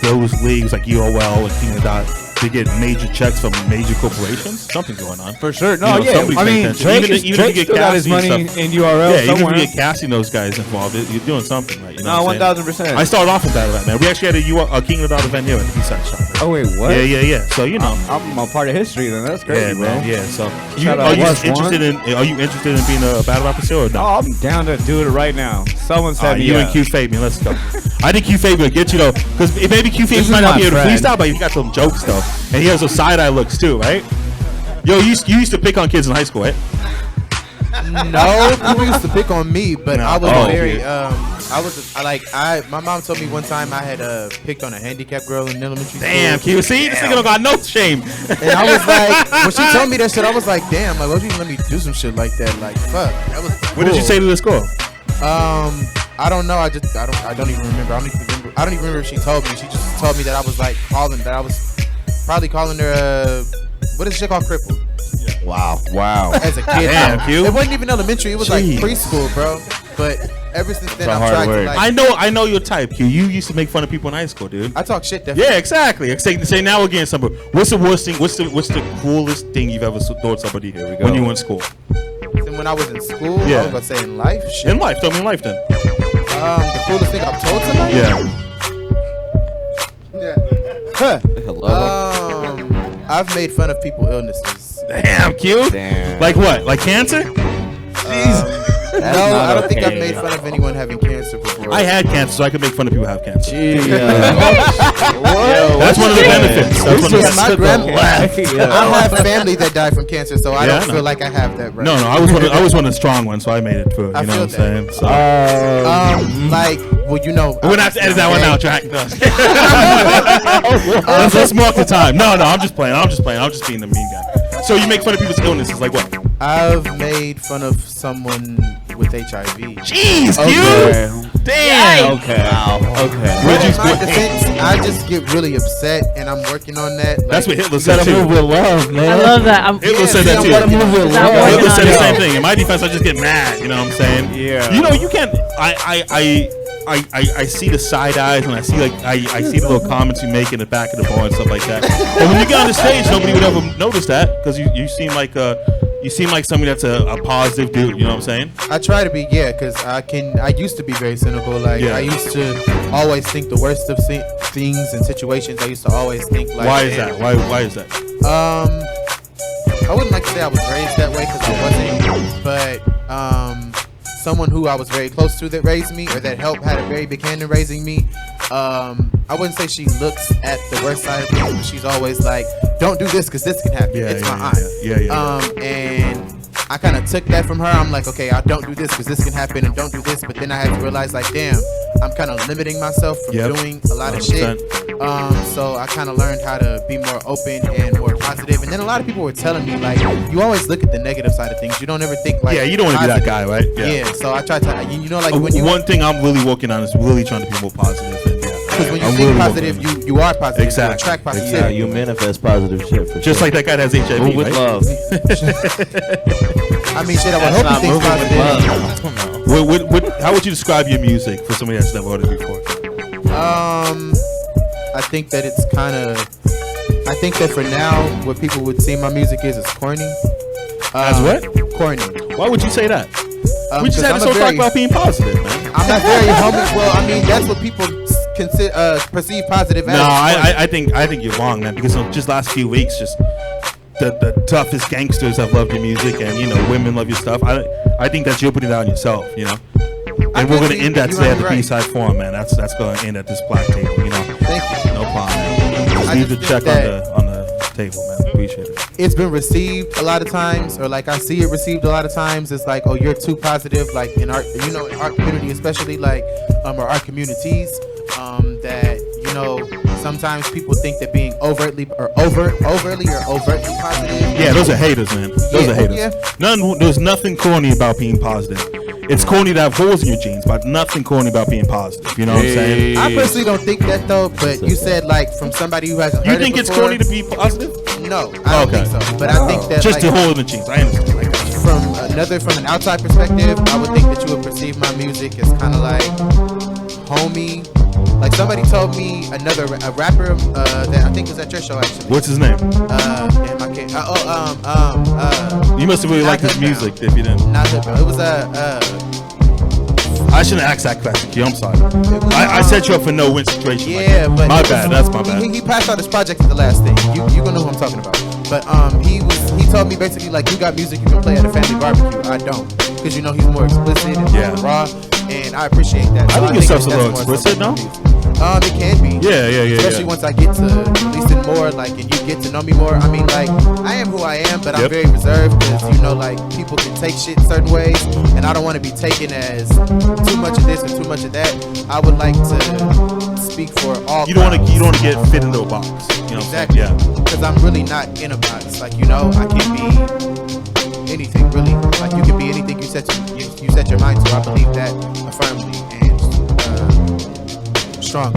those leagues like UOL and King of Dot, they get major checks from major corporations. Something's going on. For sure. No, You know, yeah. somebody's I paying mean, attention. Drake, Even if you Drake get still got his Cassie and money stuff. in URL Yeah, even somewhere. if you get Cassie and those guys involved, you're doing something, right? You know No, what I'm saying? 1000%. I started off with battle rap, man. We actually had a King of Dot event here at the Eastside Shop. Man. Oh wait, what? Yeah. So you know, I'm a part of history then. That's crazy, yeah, bro. man. Yeah. So Shout out are you West interested One. in being a battle rapper still or no? Oh, I'm down to do it right now. Someone said me You up. and Q Fabian, let's go. I think Q Fabian will get you though, because maybe Q This is Fabian might not my be able to friend. freestyle, but he got some jokes though, and he has those side eye looks too, right? Yo, you used to pick on kids in high school, right? No, people used to pick on me, but No. I was Oh, very. yeah. My mom told me one time I had picked on a handicapped girl in elementary Damn, school. Q, see, this nigga don't got no shame. And I was like, when she told me that shit, I was like, damn, like, why would you even let me do some shit like that? Like, fuck, that was. What did you say to the school? I don't know. I don't even remember. I don't even remember I don't even remember if she told me. She just told me that I was like calling, that I was probably calling her, what is shit called crippled? Wow. As a kid. Damn, Q. It wasn't even elementary. It was like Jeez. preschool, bro. But ever since then, a I've hard tried to word. like. I know your type, Q. You used to make fun of people in high school, dude. I talk shit, definitely. Yeah, exactly. Say now again, somebody. What's the worst thing? What's the coolest thing you've ever thought somebody when you were in school? And when I was in school, Yeah. I was gonna say in life. Shit. In life, tell me in life then. The coolest thing I've told somebody. Yeah. Huh. I've made fun of people illnesses. Damn, Q. Damn. Like what? Like cancer? No, I don't think I've made fun of anyone having cancer before. I had cancer, so I could make fun of people who have cancer. That's one of the benefits. That's one of the my grandma. I have family that died from cancer, so I Yeah, don't I feel know. like I have that right. No, I was one of the strong ones, so I made it through. You I know feel what I'm saying? So Like, well, you know. we're gonna have to edit that one out, Jack. Let's mark the time. No, I'm just playing. I'm just being the mean guy. So you make fun of people's illnesses, like what? I've made fun of someone with HIV. Jeez, Q. Damn. Okay. Okay. Where'd you? My defense, I just get really upset, and I'm working on that. That's what Like, Hitler said too. with love, man. I love that. Hitler said that I'm too. working on it. Is that Hitler working said on the it? same thing. In my defense, I just get mad. You know what I'm saying? Yeah. You know, you can't. I see the side eyes and I see I see the little comments you make in the back of the bar and stuff like that. But when you get on the stage, nobody would ever notice that because you seem like somebody that's a positive dude. You know what I'm saying? I try to be, because I used to be very cynical. Like, Yeah. I used to always think the worst of things and situations. I used to always think like, Why is damn. that? Why is that? I wouldn't like to say I was raised that way because I wasn't, but someone who I was very close to that raised me or that had a very big hand in raising me. I wouldn't say she looks at the worst side of things, but she's always like, "Don't do this because this can happen." Yeah, it's yeah, my aunt. yeah. And I kind of took that from her. I'm like, okay, I don't do this because this can happen, and don't do this. But then I had to realize, like, damn, I'm kind of limiting myself from doing a lot of shit. So I kind of learned how to be more open and more positive. And then a lot of people were telling me, like, you always look at the negative side of things. You don't ever think like, Yeah, you don't want to be that positive. guy, right? Yeah. So I try to, you know, like when you. One thing I'm really working on is really trying to be more positive. Because when you I'm think really positive, working you are positive. Exactly. You attract Yeah, positivity. you manifest positive shit for Just sure. like that guy that has HIV, Move with right? love. I mean, shit, I would hope you think positive. How would you describe your music for somebody that's never heard it before? I think that it's kind of. I think that for now, what people would see my music is corny. As what? Corny. Why would you say that? We just 'cause had I'm this a whole talk very- about being positive, man. I'm not very homie. Well, I mean, that's what people perceive positive as. No, I think you're wrong, man. Because just last few weeks, just the toughest gangsters have loved your music, and you know, women love your stuff. I think that's you putting it out on yourself, you know. And we're gonna end that today at the B-side forum, man. That's gonna end at this black table, you know. Thank you. No problem, man. Just I leave the just check think on the table, man. Appreciate it. It's been received a lot of times, or like I see it received a lot of times. It's like, oh, you're too positive. Like in our, you know, in our community, especially like, or our communities, that you know, sometimes people think that being overtly positive. Yeah, those are haters, man. Those are haters. Yeah. There's nothing corny about being positive. It's corny to have holes in your jeans, but nothing corny about being positive. You know what I'm saying? I personally don't think that though, but you said like from somebody who hasn't heard You think it it's before. corny to be positive? No, I don't think so. But I think that Just like, the hole in the jeans. I understand. Like that. from an outside perspective, I would think that you would perceive my music as kind of like homey. Like somebody told me a rapper that I think was at your show actually. What's his name? Damn, I can't. You must have really liked his music if you didn't. Not Hood Bound. It was I shouldn't ask that question, Q. I'm sorry. I set you up for no win situation. yeah, but my bad. That's my bad. He passed out his project at the last thing. You gonna know who I'm talking about. But he told me basically like, you got music you can play at a family barbecue. I don't, because you know he's more explicit and more raw, and I appreciate that. I So think your stuff's a that's little more explicit, no? It can be. Yeah. Especially once I get to listen more, like, and you get to know me more. I mean, like, I am who I am, but I'm very reserved because, you know, like, people can take shit certain ways, and I don't want to be taken as too much of this and too much of that. I would like to speak for all. You don't want to get fit into a box. You know Exactly. Yeah. Because I'm really not in a box. Like, you know, I can be anything, really. Like, you can be anything you set your mind to. I believe that firmly. And stronger.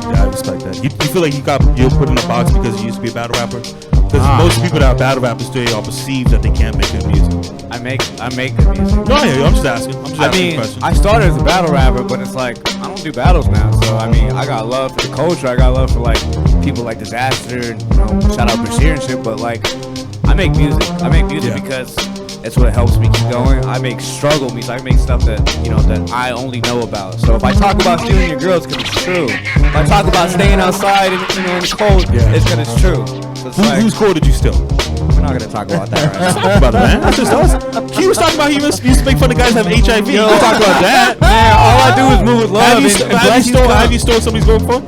Yeah, I respect that. You feel like you're put in a box because you used to be a battle rapper? Because most people that are battle rappers today are perceived that they can't make good music. I make good music. No, yeah, I'm just asking. I mean, I started as a battle rapper, but it's like I don't do battles now. So I mean, I got love for the culture. I got love for like people like Disaster, and, you know, shout out Bashir and shit. But like, I make music. I make music because it's what helps me keep going. I make struggle music. I make stuff that, you know, that I only know about. So if I talk about stealing your girls, because it's true. If I talk about staying outside and, you know, in the cold, it's because it's true. So it's Whose core did you steal? We're not gonna talk about that right now. Talk about it, man. That's just us. He was talking about he used to make fun of guys that have HIV. Yo, We'll talk about that. Man, all I do is move with love. Have you stole somebody's girl before?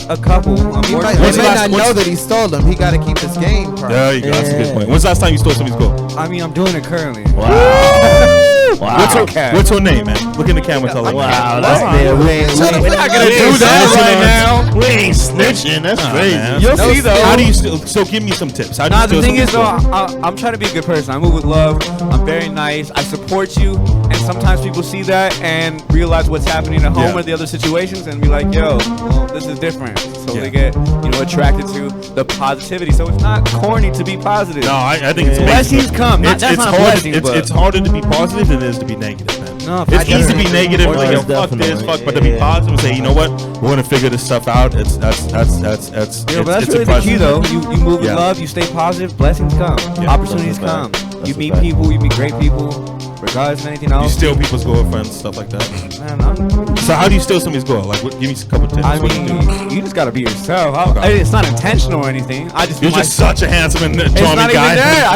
A couple. He might not know that he stole them. He got to keep his game. There you go. That's a good point. When's the last time you stole somebody's girl? I mean, I'm doing it currently. Wow. What's her name, man? Look in the camera and tell her. Wow, that's We're not gonna do that right now. We ain't snitching. That's crazy. You'll see though. How do you steal? So give me some tips. How do Nah, you steal the thing is somebody's though, girl? I'm trying to be a good person. I move with love. I'm very nice. I support you, and sometimes people see that and realize what's happening at home or the other situations, and be like, "Yo, well, this is different." So they get, you know, attracted to the positivity. So it's not corny to be positive. No, I think it's blessings come. That's not a blessing, but it's harder to be positive than it is to be negative, man. No, it's easy to be negative, like, yo, fuck this, fuck, but to be positive and say, you know what, we're gonna figure this stuff out. That's Yeah, but that's really the key, though. You move with love, you stay positive, blessings come, opportunities come. You meet people, you meet great people, regardless of anything else. You steal people's girlfriends, stuff like that. Man, so how do you steal somebody's girl? Like, give me a couple tips. I mean, you just gotta be yourself. It's not intentional or anything. You're just such a handsome and charming it's not guy. Even there.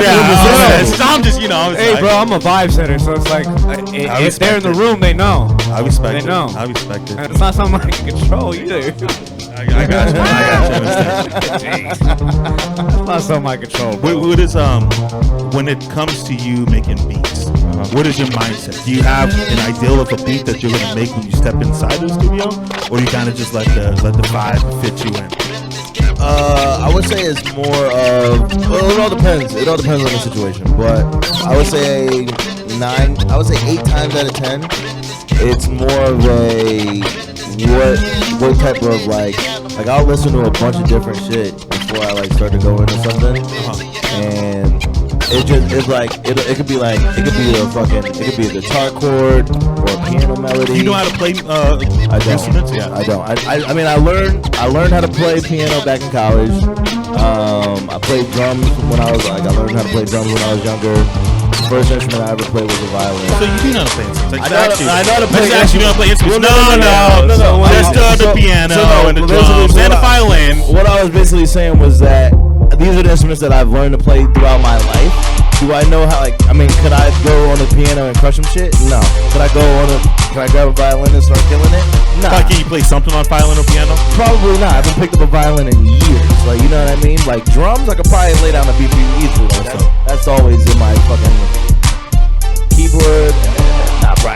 I'm just, you know. Hey, like, bro, I'm a vibe setter, so it's like if they're in the room, they know. I respect it. They know. I respect it. And it's not something I can control either. I got you. It's not something I control. What is when it comes to you making beats? What is your mindset? Do you have an ideal of a beat that you're gonna make when you step inside the studio, or you kind of just let the vibe fit you in? I would say it's more of, well, it all depends. It all depends on the situation. But I would say 8 times out of 10, it's more of a what type of like I'll listen to a bunch of different shit before I like start to go into something, and it could be a guitar chord or a piano melody. Do you know how to play instruments? Yeah, I don't. I mean, I learned how to play piano back in college. I played drums when I learned how to play drums when I was younger. The first instrument I ever played was a violin. So you do know how to play instruments? I know how to play instruments. You know how to play instruments? No. Just the piano and the drums and the violin. What I was basically saying was that these are the instruments that I've learned to play throughout my life. Do I know how, could I go on the piano and crush some shit? No. Can I grab a violin and start killing it? No. Can you play something on violin or piano? Probably not. I haven't picked up a violin in years. Like, you know what I mean? Like, drums, I could probably lay down a beat easily. That's always in my fucking keyboard.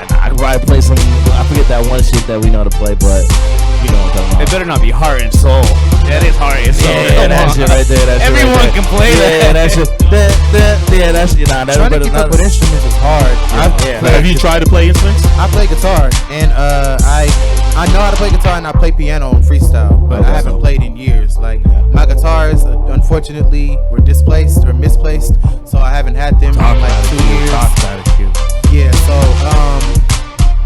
I could probably play some, I forget that one shit that we know to play, but you know what I'm talking about. It better not be heart and soul. That is heart and soul. Yeah, that shit right there. Everyone can play that. Yeah, that shit. That's trying to keep up with instruments is hard. Have you tried to play instruments? I play guitar, and I know how to play guitar, and I play piano and freestyle, but I haven't played in years. Like, my guitars, unfortunately, were displaced or misplaced, so I haven't had them in like 2 years. Yeah, so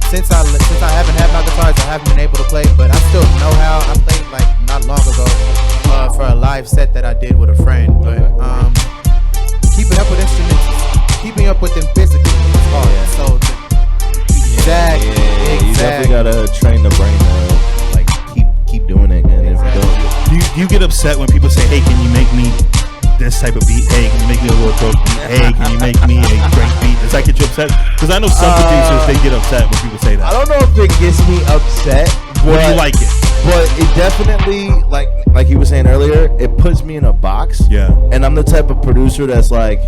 since I haven't had my guitars, I haven't been able to play, but I still know how. I played like not long ago for a live set that I did with a friend. But keeping up with instruments, keeping up with them physically is hard. So you definitely gotta train the brain to keep doing it. And if you don't, do you get upset when people say, "Hey, can you make me this type of beat? Hey, can you make me a little dope beat? Hey, can you make me a great beat?" Does that get you upset? Because I know some producers, they get upset when people say that. I don't know if it gets me upset. Or do you like it? But it definitely, like you were saying earlier, it puts me in a box. Yeah. And I'm the type of producer that's like,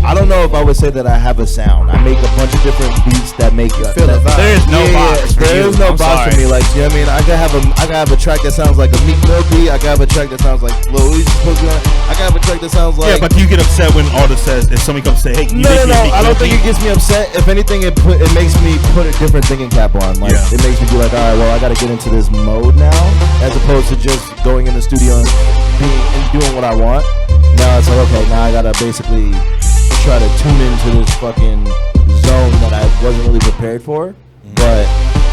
I don't know if I would say that I have a sound. I make a bunch of different beats that make There is no box. There is no box for me. Like, you know what I mean? I can have a track that sounds like a Meek Mill beat. I can have a track that sounds like Lil Uzi. I can have a track that sounds like. Yeah, but you get upset when an artist says, if somebody comes and say, hey, can you make me a Meek I don't Mill think it beat? gets me upset. If anything, it makes me put a different thinking cap on. Like, it makes me be like, all right, well, I got to get into this mode now, as opposed to just going in the studio and doing what I want. Now it's like, okay, now I gotta basically try to tune into this fucking zone that I wasn't really prepared for. But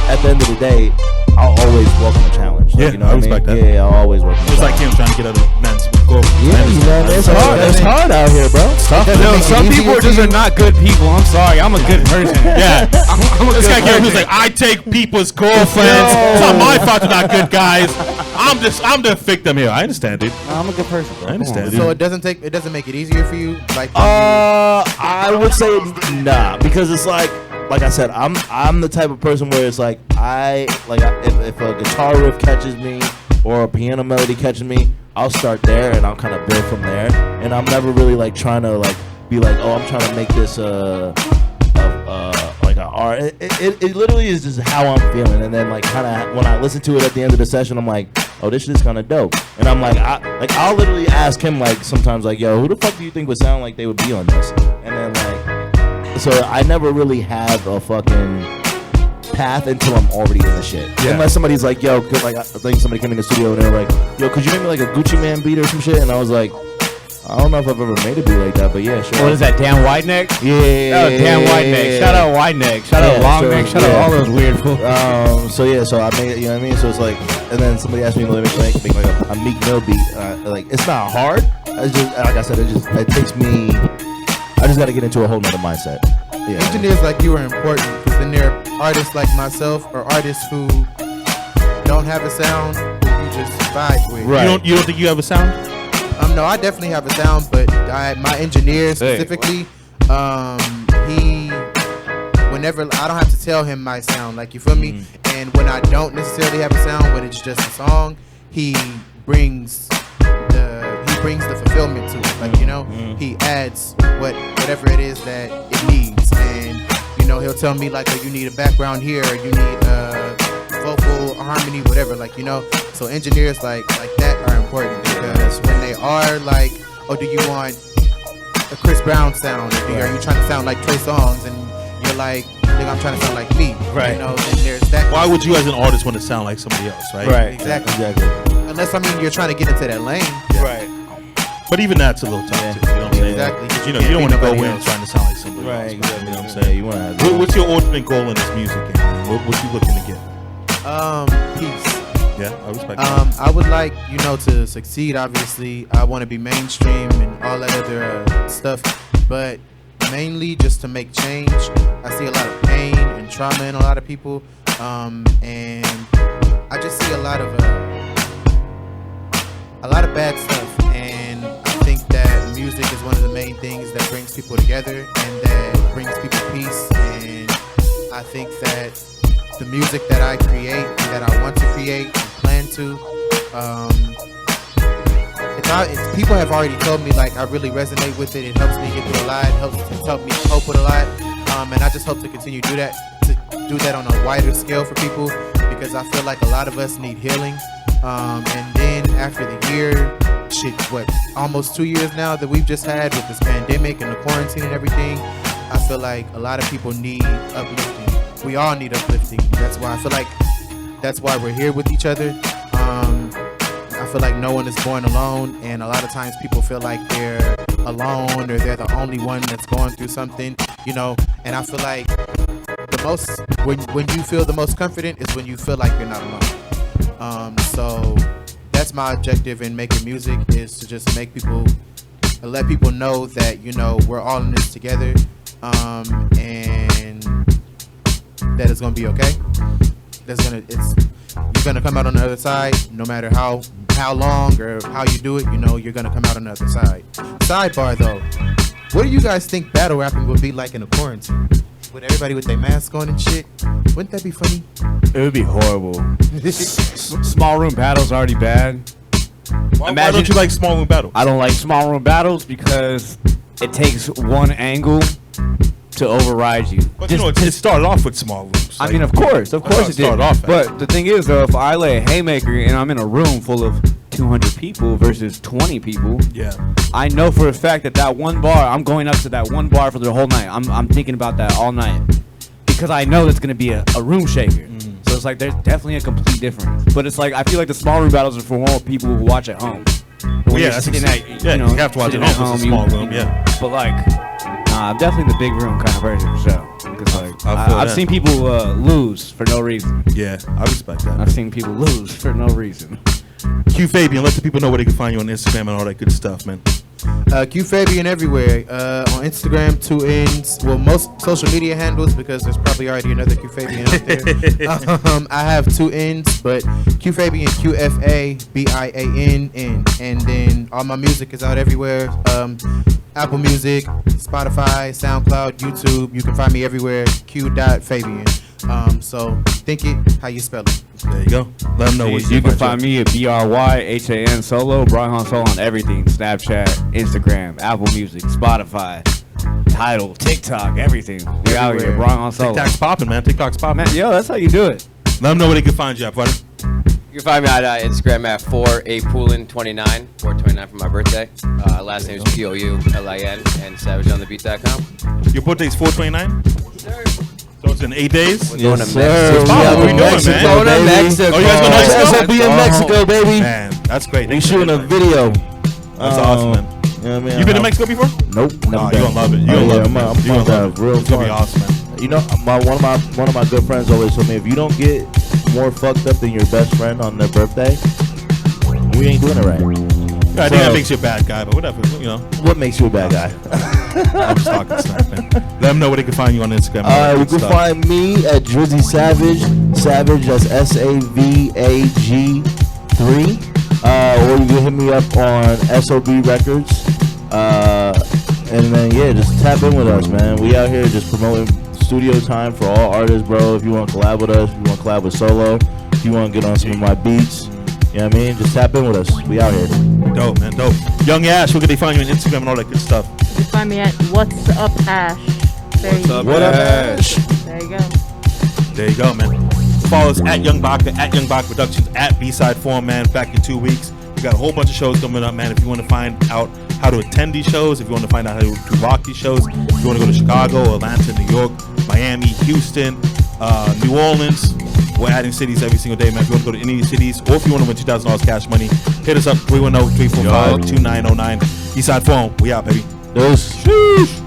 at the end of the day, I'll always welcome a challenge. Like, you know I what respect mean? that. Yeah, I'll always welcome a Just like challenge. him trying to get other men's goals. Yeah, you know, it's hard. It's hard out here, bro. Yo, some people just are not good people. I'm sorry. I'm a good person. Yeah. I'm a This good guy Gary person. who's like, I take people's girlfriends. It's not my fault they're not good guys. I'm the victim here. I understand, dude. I'm a good person, bro. I understand, dude. So it doesn't make it easier for you, like. I would say nah, because it's like I said, I'm the type of person where it's like if a guitar riff catches me or a piano melody catches me, I'll start there and I'll kind of build from there. And I'm never really like trying to like be like, oh, I'm trying to make this like an art. It literally is just how I'm feeling. And then like kind of when I listen to it at the end of the session, I'm like, oh, this shit is kind of dope. And I'm like, I'll literally ask him like sometimes like, yo, who the fuck do you think would sound like they would be on this? And then like, so I never really have a fucking path until I'm already in the shit. Yeah. Unless somebody's like, yo, like I think somebody came in the studio and they were like, yo, could you make me like a Gucci Man beat or some shit? And I was like, I don't know if I've ever made a beat like that, but yeah, sure. What is that, Dan Wideneck? Yeah. Oh, Dan Wideneck. Shout out Wideneck. Shout out Longneck. Shout out all those weird fools. So I made it, you know what I mean? So it's like, and then somebody asked me to make like a Meek Mill beat. Like, it's not hard. It's just, like I said, it takes me, I just got to get into a whole nother mindset. Yeah. Engineers like you are important, because then there are artists like myself or artists who don't have a sound who you just vibe with. Right. You don't think you have a sound? No, I definitely have a sound, but my engineer specifically, whenever I don't have to tell him my sound, like, you feel me? And when I don't necessarily have a sound, when it's just a song, he brings the fulfillment to it. Like, you know, he adds whatever it is that it needs, and you know, he'll tell me like, oh, you need a background here, or you need vocal harmony, whatever. Like, you know, so engineers like that are important, because when they are like, oh, do you want a Chris Brown sound, or are you trying to sound like Trey Songz, and you're like, nigga, I'm trying to sound like me, right? You know, then there's that. Why would you as an artist want to sound like somebody else, right? Right. Exactly. Unless, I mean, you're trying to get into that lane. Right. But even that's a little tough, too. You know what I'm saying? Exactly. 'Cause, you know, you don't want to go in trying to sound like somebody else. Right, exactly. You know what I'm saying? You want to. What's your ultimate goal in this music game? What you looking to get? Peace. Yeah, I respect that. I would like, you know, to succeed. Obviously, I want to be mainstream and all that other stuff, but mainly just to make change. I see a lot of pain and trauma in a lot of people, and I just see a lot of bad stuff. And I think that music is one of the main things that brings people together and that brings people peace. And I think that the music that I create, that I want to create, and plan to, people have already told me, like, I really resonate with it. It helps me get through a lot. It helps me cope with a lot. And I just hope to continue to do that on a wider scale for people, because I feel like a lot of us need healing. And then after the year, almost 2 years now that we've just had with this pandemic and the quarantine and everything, I feel like a lot of people need uplifting. We all need uplifting. That's why I feel like that's why we're here with each other. I feel like no one is born alone, and a lot of times people feel like they're alone or they're the only one that's going through something, you know. And I feel like when you feel the most confident is when you feel like you're not alone. So that's my objective in making music, is to just let people know that, you know, we're all in this together, and that it's gonna be okay. You're gonna come out on the other side, no matter how long or how you do it. You know, you're gonna come out on the other side. Sidebar though, what do you guys think battle rapping would be like in a quarantine? With everybody with their mask on and shit? Wouldn't that be funny? It would be horrible. Small room battles are already bad. Why don't you like small room battle? I don't like small room battles because it takes one angle to override you. But you know, it started off with small rooms. I mean, of course it did. Started off. But the thing is, though, if I lay a haymaker and I'm in a room full of 200 people versus 20 people, yeah, I know for a fact that one bar, I'm going up to that one bar for the whole night. I'm thinking about that all night because I know it's gonna be a room shaker. So it's like there's definitely a complete difference. But it's like I feel like the small room battles are for more people who watch at home. Well, yeah, that's sitting at, you have to watch it at home. It's a small room, yeah. But like, I'm definitely the big room kind of person for sure. Because like, I've seen people lose for no reason. Yeah, I respect that. I've seen people lose for no reason. Q Fabian, let the people know where they can find you on Instagram and all that good stuff, man. Q Fabian everywhere. On Instagram, 2 N's. Well, most social media handles because there's probably already another Q Fabian out there. I have 2 N's, but Q Fabian, QFABIANN. And then all my music is out everywhere. Apple Music, Spotify, SoundCloud, YouTube. You can find me everywhere. Q.Fabian. So think it how you spell it. There you go. Let them know what you can find me at BRYHAN Solo, Brian Solo on everything: Snapchat, Instagram, Apple Music, Spotify, Tidal, TikTok, everything. We out here, Brian Solo. TikTok's popping, man. TikTok's popping. Man, yo, that's how you do it. Let them know where they can find you at, buddy. You can find me on Instagram at 4apoolin29, 429 for my birthday. Last name is POULIN, and SavageOnTheBeat.com. Your birthday's 4/29? Sir. So it's in 8 days? We're going to Yes, Mexico. sir. What are we doing, Mexico, man? Going to baby. Mexico. Oh, you guys going to Mexico? SOB in Mexico, baby. Man, that's great. We shooting a video. That's awesome, man. You know what I mean? You been to Mexico before? Nope. No, you're gonna love it. You're gonna love it. I'm You're gonna love it. real It's gonna be fun. awesome, man. You know, one of my good friends always told me, if you don't get more fucked up than your best friend on their birthday, we ain't doing it right. Yeah, I think that makes you a bad guy, but whatever, you know. What makes you a bad guy? I'm just talking stuff, man. Let them know where they can find you on Instagram. You can find me at Drizzy Savage. Savage, that's SAVAG3. Or you can hit me up on SOB Records. And then, yeah, just tap in with us, man. We out here just promoting studio time for all artists, bro. If you want to collab with us, if you want to collab with Solo, if you want to get on some of my beats, you know what I mean? Just tap in with us. We out here. Dope, man, dope. Young Ash, where can they find you on Instagram and all that good stuff? You can find me at What's Up Ash. What's up, Ash? There you go. There you go, man. Follow us at Young Baka, at Young Baka Productions, at B-Side Forum, man. Back in 2 weeks. We got a whole bunch of shows coming up, man. If you want to find out how to attend these shows, if you want to find out how to rock these shows, if you want to go to Chicago, Atlanta, New York, Miami, Houston, New Orleans, we're adding cities every single day, man. If you want to go to any of these cities, or if you want to win $2,000 cash money, hit us up 310-345-2909. Eastside Forum, we out, baby. Sheesh.